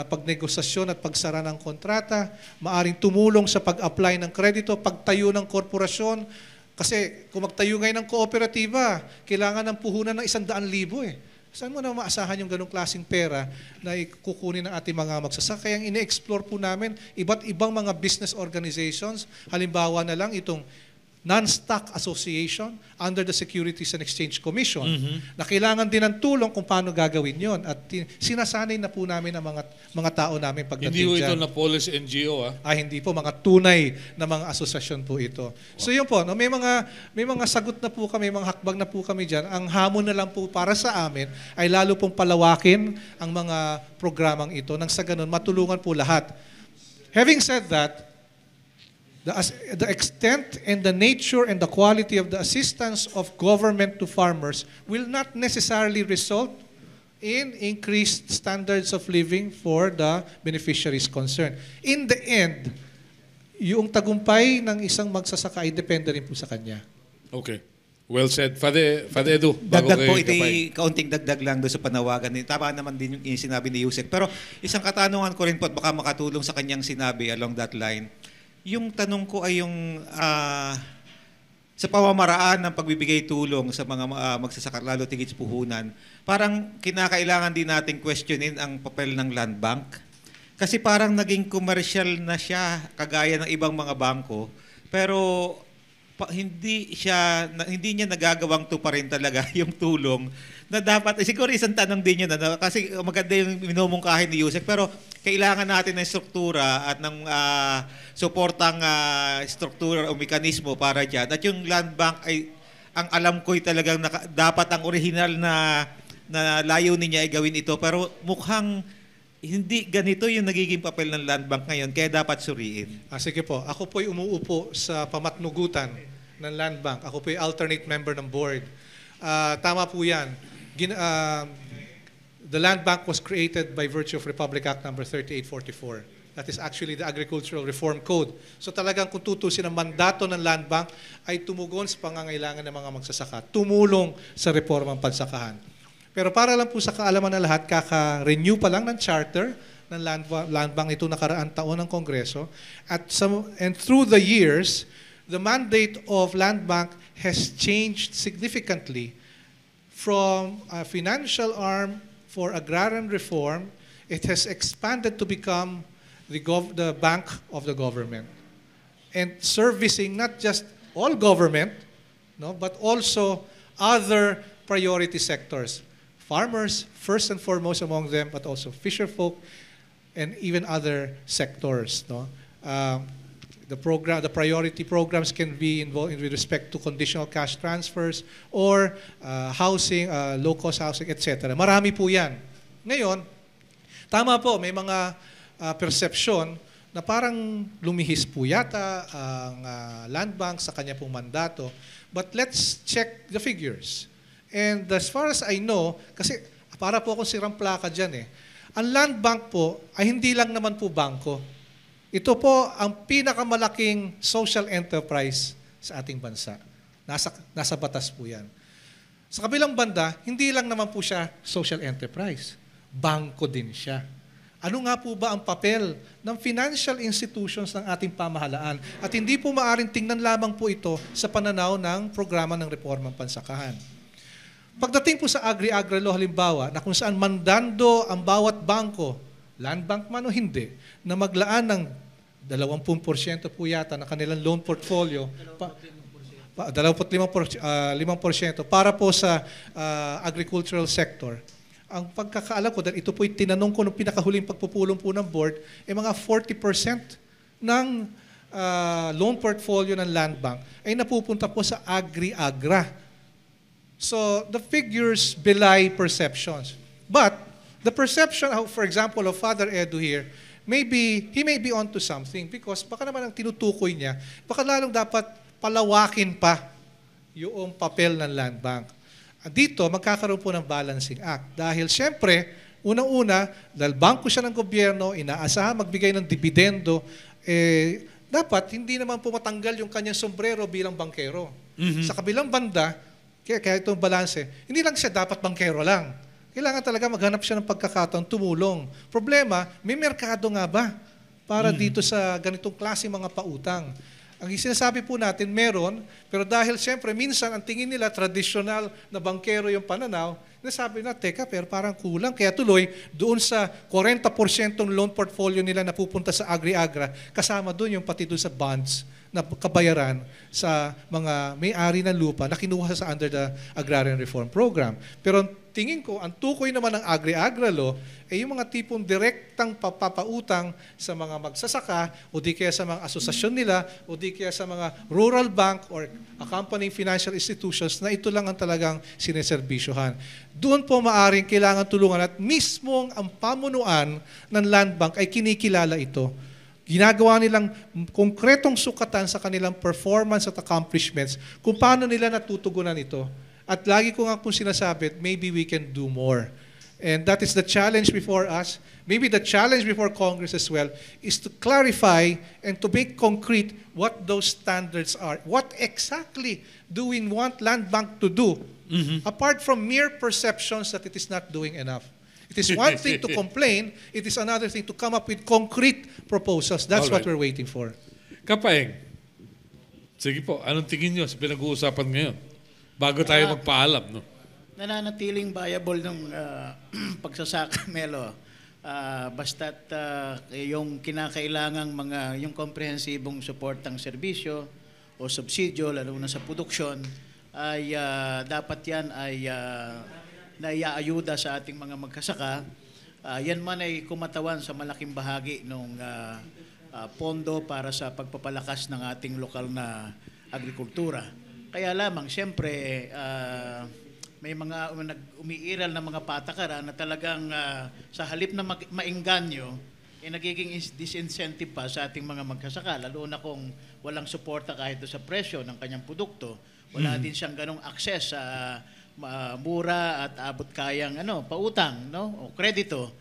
pagnegosasyon at pagsara ng kontrata, maaring tumulong sa pag-apply ng kredito, pagtayo ng korporasyon. Kasi kung magtayo ngayon ng kooperatiba, kailangan ng puhunan ng 100,000 eh. Saan mo na maasahan yung ganong klaseng pera na kukunin ng ating mga magsasaka? Kaya ini-explore po namin iba't ibang mga business organizations. Halimbawa na lang itong Non-Stock Association under the Securities and Exchange Commission na kailangan din ng tulong kung paano gagawin yon at sinasanay na po namin ang mga tao namin pagdating Hindi po ito dyan. na Polish NGO, Hindi po, mga tunay na mga asosasyon po ito. So yun po, no, may mga sagot na po kami, mga hakbang na po kami dyan. Ang hamon na lang po para sa amin ay lalo pong palawakin ang mga programang ito nang sa ganun matulungan po lahat. Having said that, the extent and the nature and the quality of the assistance of government to farmers will not necessarily result in increased standards of living for the beneficiaries concerned. In the end, yung tagumpay ng isang magsasaka ay depende rin po sa kanya. Okay. Well said. Father Edu, bago Dagdag po, kay ito Kapay. kaunting dagdag lang doon sa panawagan. Tama naman din yung sinabi ni Yusek. Pero isang katanungan ko rin po at baka makatulong sa kanyang sinabi along that line. Yung tanong ko ay yung sa pamamaraan ng pagbibigay tulong sa mga magsasaka, lalo tigit sa puhunan, parang kinakailangan din natin questionin ang papel ng Land Bank. Kasi parang naging commercial na siya, kagaya ng ibang mga bangko, pero hindi niya nagagawang tuparin talaga yung tulong na dapat, siguro isang tanong din yun, ano, kasi maganda yung minumungkahin ni Yusek, pero kailangan natin ng struktura at ng suportang struktura o mekanismo para dyan. At yung land bank ay, ang alam ko'y talagang dapat ang original na layunin niya ay gawin ito, pero mukhang hindi ganito yung nagiging papel ng land bank ngayon, kaya dapat suriin. Sige po, ako po'y umuupo sa pamatnugutan ng land bank. Ako po'y alternate member ng board. Tama po yan. The land bank was created by virtue of Republic Act number 3844. That is actually the Agricultural Reform Code. So talagang kung tutusin ang mandato ng land bank ay tumugon sa pangangailangan ng mga magsasaka, tumulong sa reformang pagsakahan. Pero para lang po sa kaalaman ng lahat, kaka-renew pa lang ng charter ng land bank ito nakaraang taon ng Kongreso. And through the years, the mandate of land bank has changed significantly from a financial arm for agrarian reform. It has expanded to become the bank of the government, and servicing not just all government, but also other priority sectors. Farmers, first and foremost among them, but also fisherfolk and even other sectors. The priority programs can be involved with respect to conditional cash transfers or housing, low-cost housing, etc. Marami po yan. Ngayon, tama po, may mga perception na parang lumihis po yata ang land bank sa kanya pong mandato. But let's check the figures. And as far as I know, kasi para po akong sirang plaka dyan ang land bank po ay hindi lang naman po bangko. Ito po ang pinakamalaking social enterprise sa ating bansa. Nasa batas po yan. Sa kabilang banda, hindi lang naman po siya social enterprise. Bangko din siya. Ano nga po ba ang papel ng financial institutions ng ating pamahalaan? At hindi po maaaring tingnan lamang po ito sa pananaw ng programa ng reformang pansakahan. Pagdating po sa Agri-Agra Law, halimbawa, na kung saan mandando ang bawat bangko, land bank man o hindi, na maglaan ng 20% po yata na kanilang loan portfolio, 25% para po sa agricultural sector. Ang pagkakaalam ko, dahil ito po'y tinanong ko nung pinakahuling pagpupulong po ng board, mga 40% ng loan portfolio ng land bank ay napupunta po sa Agri-Agra. So, the figures belie perceptions. But, the perception, for example, of Father Edu here, he may be onto something because baka naman ang tinutukoy niya, baka lalong dapat palawakin pa yung papel ng land bank. Dito, magkakaroon po ng balancing act. Dahil siyempre, unang-una, dahil bangko siya ng gobyerno, inaasahan magbigay ng dividendo, dapat hindi naman po matanggal yung kanyang sombrero bilang bankero. Sa kabilang banda, kaya itong balanse, hindi lang siya dapat bankero lang. Kailangan talaga maghanap siya ng pagkakataon, tumulong. Problema, may merkado nga ba para dito sa ganitong klase mga pautang? Ang sinasabi po natin, meron, pero dahil siyempre minsan ang tingin nila traditional na bankero yung pananaw, nasabi na, teka, pero parang kulang. Kaya tuloy, doon sa 40% ng loan portfolio nila na pupunta sa Agri-Agra, kasama doon yung pati doon sa bonds na kabayaran sa mga may-ari ng lupa na kinuha sa under the Agrarian Reform Program. Pero tingin ko, ang tukoy naman ng Agri-Agra Law ay yung mga tipong direktang papautang sa mga magsasaka o di kaya sa mga asosasyon nila o di kaya sa mga rural bank or accompanying financial institutions na ito lang ang talagang sineserbisyohan. Doon po maaring kailangan tulungan at mismong ang pamunuan ng land bank ay kinikilala ito. Ginagawa nilang konkretong sukatan sa kanilang performance at accomplishments kung paano nila natutugunan ito. At lagi ko nga kung sinasabi, maybe we can do more. And that is the challenge before us. Maybe the challenge before Congress as well is to clarify and to make concrete what those standards are. What exactly do we want land bank to do? Apart from mere perceptions that it is not doing enough. It is one thing to complain, it is another thing to come up with concrete proposals. That's what we're waiting for. Kapaeng, sige po, anong tingin nyo sa pinag-uusapan ngayon? Bago tayo magpaalam, no? Nananatiling viable ng pagsasaka, Melo. Basta't yung kinakailangang yung komprehensibong suportang serbisyo o subsidyo, lalo na sa produksyon, ay dapat yan ay na iaayuda sa ating mga magkasaka, yan man ay kumatawan sa malaking bahagi ng pondo para sa pagpapalakas ng ating lokal na agrikultura. Kaya lamang, siyempre, may mga umiiral na mga patakaran na talagang sa halip na maingganyo, nagiging disincentive pa sa ating mga magkasaka, lalo na kung walang suporta kahit sa presyo ng kanyang produkto. Wala din siyang ganong access sa mura at abot kayang pautang, o kredito.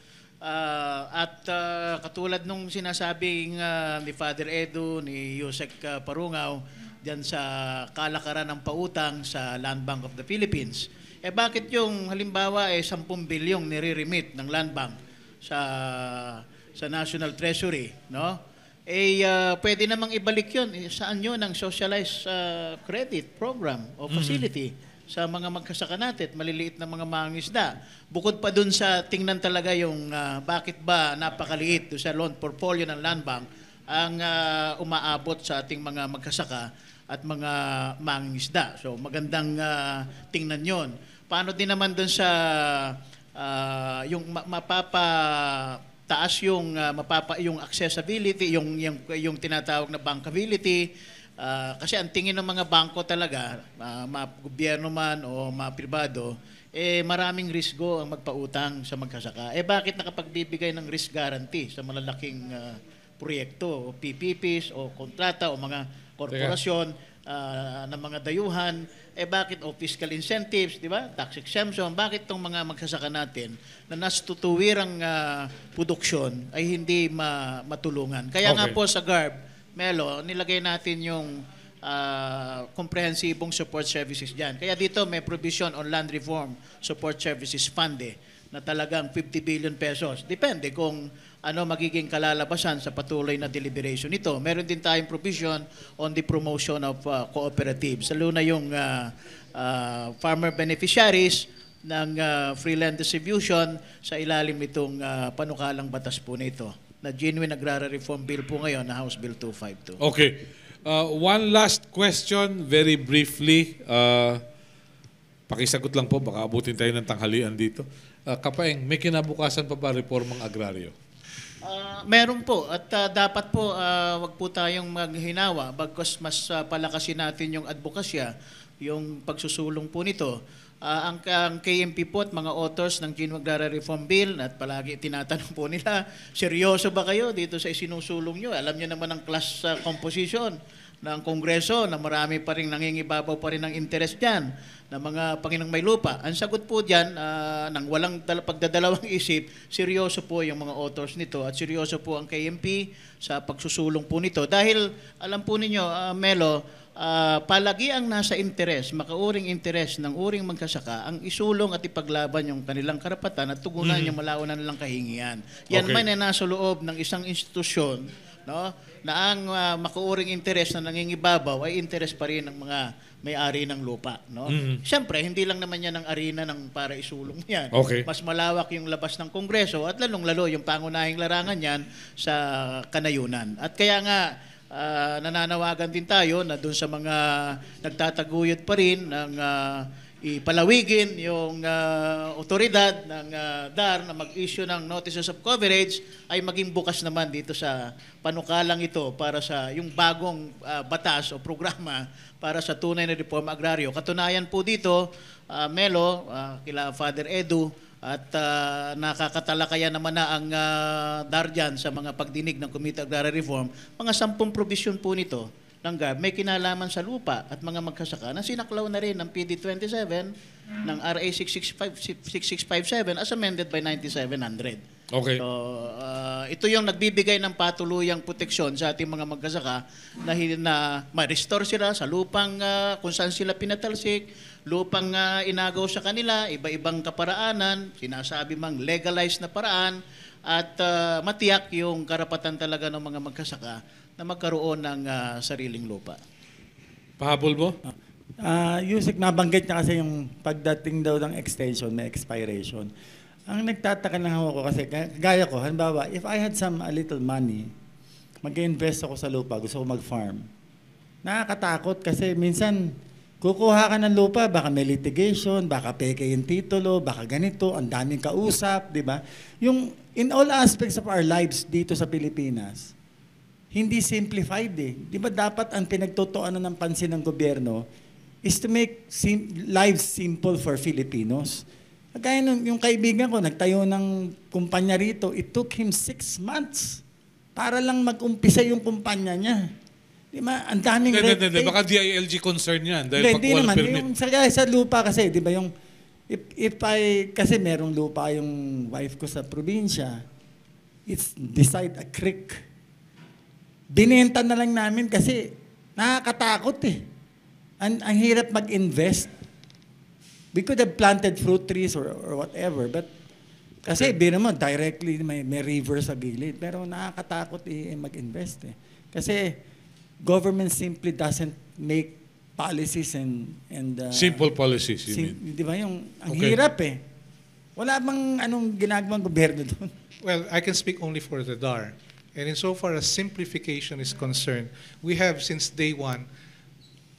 Katulad nung sinasabing ni Father Edu, ni Yusek Parungaw, diyan sa kalakaran ng pautang sa Land Bank of the Philippines. Bakit yung halimbawa 10 bilyong nire-remit ng Land Bank sa National Treasury, no? Pwede namang ibalik yun. Saan yun ang socialized credit program o facility sa mga magkasaka natin, maliliit na mga mangingisda. Bukod pa dun sa tingnan talaga yung bakit ba napakaliit do sa loan portfolio ng Land Bank ang umaabot sa ating mga magkasaka at mga mangingisda. So magandang tingnan yon. Paano din naman dun sa yung taas yung yung accessibility, yung tinatawag na bankability, kasi ang tingin ng mga bangko talaga, gobyerno man o pribado, maraming risgo ang magpautang sa magkasaka. Bakit nakapagbibigay ng risk guarantee sa malalaking proyekto o PPPs o kontrata o mga korporasyon ng mga dayuhan? Bakit fiscal incentives, di ba? Tax exemption, bakit itong mga magsasaka natin na nastutuwirang produksyon ay hindi matulungan? Kaya nga po sa GARB, Melo, nilagay natin yung komprehensibong support services dyan. Kaya dito may provision on Land Reform Support Services Fund na talagang 50 billion pesos. Depende kung ano magiging kalalabasan sa patuloy na deliberation nito. Meron din tayong provision on the promotion of cooperatives. Lalo na yung farmer beneficiaries ng free land distribution sa ilalim nitong panukalang batas po nito na Genuine Agrarian Reform Bill po ngayon na House Bill 252. Okay. One last question, very briefly. Pakisagot lang po, baka abutin tayo ng tanghalian dito. Kapaeng, may kinabukasan pa ba reformang agraryo? Meron po at dapat po wag po tayong maghinawa bagkus mas palakasin natin yung advokasya, yung pagsusulong po nito. Ang KMP po at mga authors ng Genuine Agrarian Reform Bill at palagi tinatanong po nila, seryoso ba kayo dito sa isinusulong nyo? Alam nyo naman ang class composition ng Kongreso na marami pa rin nangingibabaw pa rin ng interest dyan ng mga Panginong may lupa. Ang sagot po dyan, nang walang pagdadalawang isip, seryoso po yung mga authors nito at seryoso po ang KMP sa pagsusulong po nito. Dahil alam po ninyo, Melo, palagi ang nasa interes, makauring interes ng uring magkasaka ang isulong at ipaglaban yung kanilang karapatan at tugunan yung malawan na nilang kahingian. Yan man ay nasa loob ng isang institusyon, no, na ang makauring interes na nangingibabaw ay interes pa rin ng mga may-ari ng lupa, no? Siyempre, hindi lang naman yan ang arena ng para isulong yan. Okay. Mas malawak yung labas ng Kongreso at lalong-lalo yung pangunahing larangan yan sa kanayunan. At kaya nga, nananawagan din tayo na doon sa mga nagtataguyod pa rin ng ipalawigin yung otoridad ng DAR na mag-issue ng notices of coverage ay maging bukas naman dito sa panukalang ito para sa yung bagong batas o programa para sa tunay na reforma agraryo. Katunayan po dito, Melo, kila Father Edu, at nakakatalakayan naman na ang DAR dyan sa mga pagdinig ng Committee Agrarian Reform, mga 10 provision po nito ng GARB may kinalaman sa lupa at mga magkasaka na sinaklaw na rin ng PD 27 ng RA 6657 as amended by 9700. Okay. So, ito yung nagbibigay ng patuluyang proteksyon sa ating mga magkasaka na ma-restore sila sa lupang kung saan sila pinatalsik, lupang inagaw sa kanila, iba-ibang kaparaanan, sinasabi mang legalized na paraan, at matiyak yung karapatan talaga ng mga magkasaka na magkaroon ng sariling lupa. Pahabol mo? Yusek, nabanggit niya kasi yung pagdating daw ng extension, may expiration. Ang nagtataka lang ako kasi, gaya ko, halimbawa, if I had a little money, mag-invest ako sa lupa, gusto ko mag-farm. Nakakatakot kasi minsan Kukuha ka ng lupa, baka may litigation, baka peke yung titulo, baka ganito, ang daming kausap, di ba? Yung in all aspects of our lives dito sa Pilipinas, hindi simplified eh. Di ba dapat ang pinagtutuunan ng pansin ng gobyerno is to make lives simple for Filipinos. Kaya yung kaibigan ko, nagtayo ng kumpanya rito, it took him 6 months para lang mag-umpisa yung kumpanya niya. Di ba? Ang daming red tape. Baka DILG concern yan dahil Hindi pagkuha ng naman. permit. Yung sa lupa kasi, di ba yung, kasi merong lupa yung wife ko sa probinsya, it's beside a creek. Binenta na lang namin kasi nakakatakot eh. Ang hirap mag-invest. We could have planted fruit trees or whatever, but kasi biro mo, directly may river sa gilid. Pero nakakatakot mag-invest eh. Kasi government simply doesn't make policies and Simple policies, you mean? di ba yung ang hirap eh. Wala bang anong ginagawang gobyerno doon? Well, I can speak only for the DAR. And insofar as simplification is concerned, we have since day one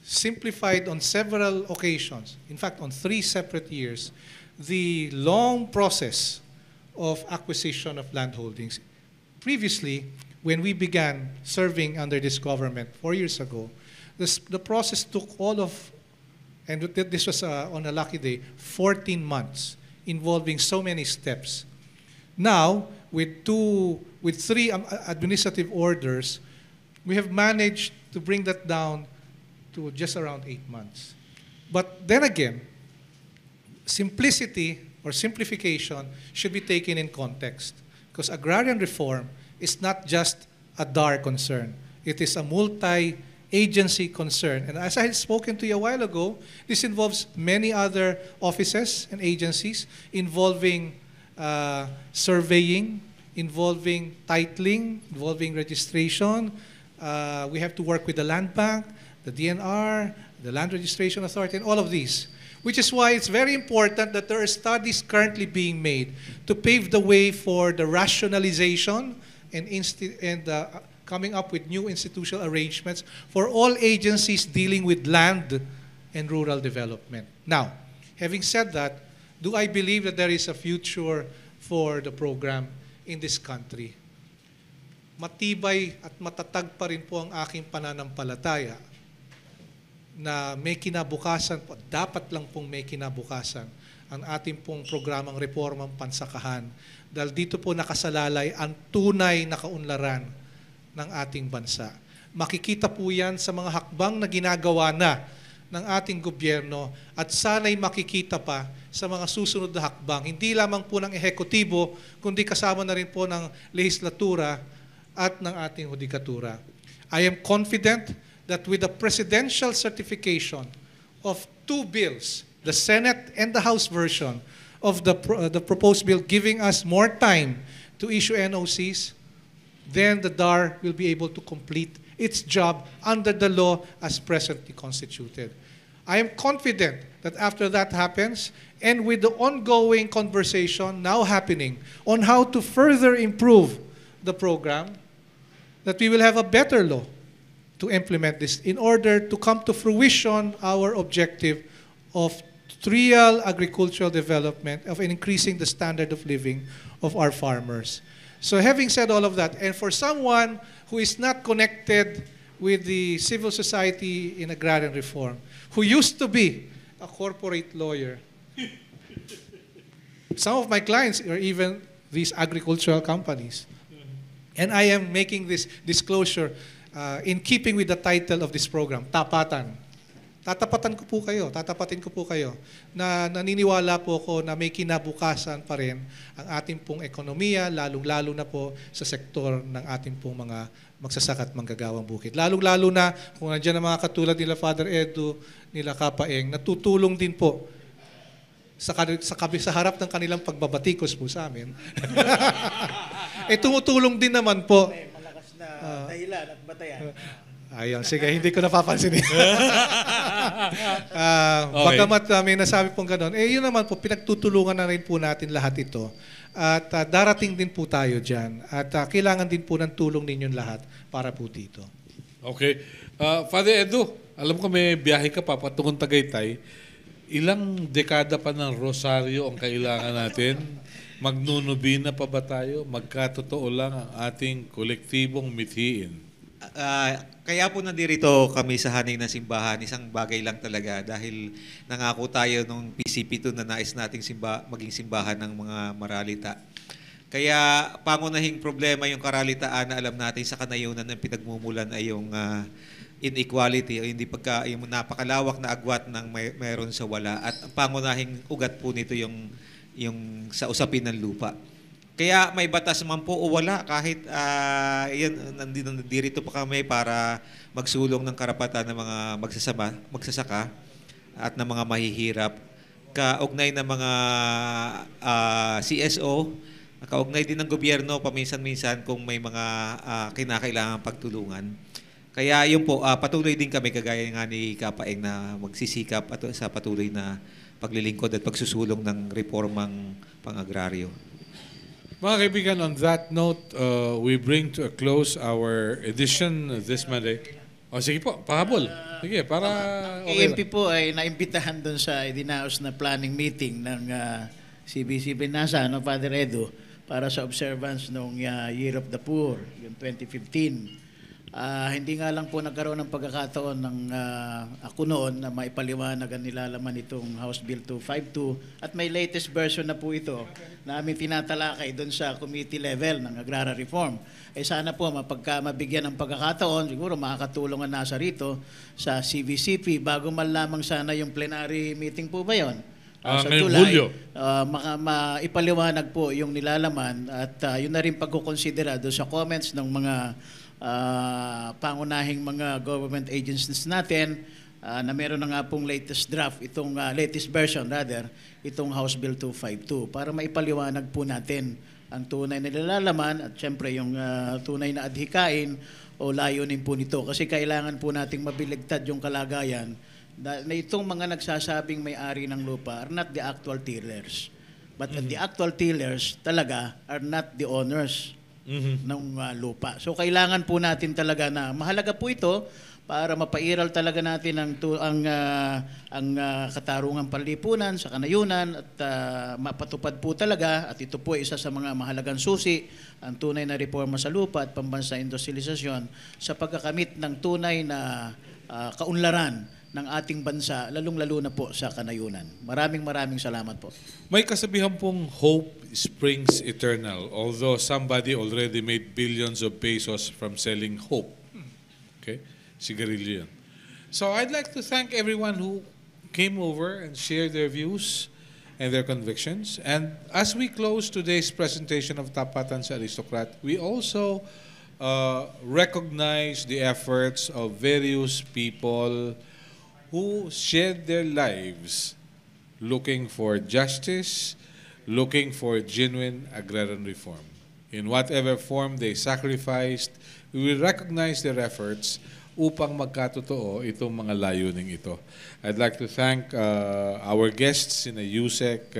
simplified on several occasions, in fact on 3 separate years, the long process of acquisition of land holdings. Previously, when we began serving under this government 4 years ago, the process took all of, and this was on a lucky day, 14 months, involving so many steps. Now, with 3 administrative orders, we have managed to bring that down to just around 8 months. But then again, simplicity or simplification should be taken in context, because agrarian reform is not just a DAR concern. It is a multi-agency concern. And as I had spoken to you a while ago, this involves many other offices and agencies involving surveying, involving titling, involving registration. We have to work with the Land Bank, the DNR, the Land Registration Authority, and all of these. Which is why it's very important that there are studies currently being made to pave the way for the rationalization and coming up with new institutional arrangements for all agencies dealing with land and rural development. Now, having said that, do I believe that there is a future for the program in this country? Matibay at matatag pa rin po ang aking pananampalataya na may kinabukasan po, dapat lang pong may kinabukasan ang ating pong programang reformang pansakahan, dahil dito po nakasalalay ang tunay na kaunlaran ng ating bansa. Makikita po yan sa mga hakbang na ginagawa na ng ating gobyerno at sana'y makikita pa sa mga susunod na hakbang, hindi lamang po ng ehekutibo, kundi kasama na rin po ng lehislatura at ng ating hudikatura. I am confident that with the presidential certification of 2 bills, the Senate and the House version of the proposed bill giving us more time to issue NOCs, then the DAR will be able to complete its job under the law as presently constituted. I am confident that after that happens, and with the ongoing conversation now happening on how to further improve the program, that we will have a better law to implement this in order to come to fruition our objective of real agricultural development, of increasing the standard of living of our farmers. So having said all of that, and for someone who is not connected with the civil society in agrarian reform, who used to be a corporate lawyer, some of my clients are even these agricultural companies. And I am making this disclosure in keeping with the title of this program, Tapatan. Tatapatin ko po kayo na naniniwala po ako na may kinabukasan pa rin ang ating pong ekonomiya, lalong-lalo na po sa sektor ng ating pong mga magsasaka at manggagawang bukid. Lalong-lalo na kung nandiyan ang mga katulad nila Father Edu, nila Kapaeng, natutulong din po sa harap ng kanilang pagbabatikos po sa amin. Tumutulong din naman po. Malakas na dahilan at batayan. Ayun, sige, hindi ko napapansin. Bagamat may nasabi pong gano'n, yun naman po, pinagtutulungan na rin po natin lahat ito. At darating din po tayo dyan. At kailangan din po ng tulong ninyong lahat para po dito. Okay. Father Edu, Alam ko may biyahe ka pa patungong Tagaytay. Ilang dekada pa ng rosaryo ang kailangan natin? Magnunubina pa ba tayo? Magkatotoo lang ang ating kolektibong mithiin. Kaya po nandirito kami sa Hanay na Simbahan, isang bagay lang talaga dahil nangako tayo nung PCP2 na nais nating maging simbahan ng mga maralita. Kaya pangunahing problema yung karalitaan na alam natin sa kanayunan ng pinagmumulan ay yung inequality o hindi yung napakalawak na agwat ng mayroon sa wala, at ang pangunahing ugat po nito yung sa usapin ng lupa. Kaya may batas man po o wala, kahit nandito pa kami para magsulong ng karapatan ng mga magsasaka at ng mga mahihirap, kaugnay ng mga CSO, kaugnay din ng gobyerno paminsan-minsan kung may mga kinakailangan pagtulungan. Kaya yun po, patuloy din kami kagaya nga ni Kapaeng na magsisikap at sa patuloy na paglilingkod at pagsusulong ng reformang pang-agraryo. Mga kaibigan, on that note, we bring to a close our edition this Monday. O sige po, pahabol. Sige, para KMP po ay naimbitahan doon sa idinaos na planning meeting ng CBC Binasa, Father Edu, para sa observance ng Year of the Poor, yung 2015. Hindi nga lang po nagkaroon ng pagkakataon ng ako noon na maipaliwanag ang nilalaman itong House Bill 252, at may latest version na po ito na aming tinatalakay doon sa committee level ng Agrara Reform. Sana po mabigyan ng pagkakataon, siguro makakatulong ang nasa rito sa CVCP bago man lamang sana yung plenary meeting po ba yun? Sa July, maipaliwanag po yung nilalaman, at yun na rin pagkukonsidera doon sa comments ng mga pangunahing mga government agencies natin na meron na nga pong latest draft, latest version rather, itong House Bill 252, para maipaliwanag po natin ang tunay na nilalaman at syempre yung tunay na adhikain o layunin po nito, kasi kailangan po nating mabiligtad yung kalagayan na itong mga nagsasabing may-ari ng lupa are not the actual tillers, but the actual tillers talaga are not the owners ng lupa. So kailangan po natin talaga na mahalaga po ito para mapairal talaga natin ang katarungang panlipunan sa kanayunan, at mapatupad po talaga, at ito po isa sa mga mahalagang susi, ang tunay na reforma sa lupa at pambansa industrialisasyon sa pagkakamit ng tunay na kaunlaran ng ating bansa, lalong-lalo na po sa kanayunan. Maraming salamat po. May kasabihan pong hope springs eternal, although somebody already made billions of pesos from selling hope. Okay? Sigarilyo yan. So I'd like to thank everyone who came over and shared their views and their convictions. And as we close today's presentation of Tapatan sa Aristocrat, we also recognize the efforts of various people who shared their lives looking for justice, looking for genuine agrarian reform. In whatever form they sacrificed, we will recognize their efforts upang magkatotoo itong mga layuning ito. I'd like to thank our guests, sina Yusek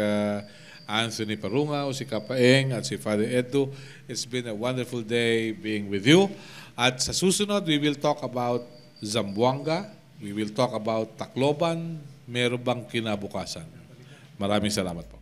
Anthony Parungaw, si Kapaeng at si Father Edu. It's been a wonderful day being with you. At sa susunod, we will talk about Zamboanga. We will talk about Tacloban, meron bang kinabukasan. Maraming salamat po.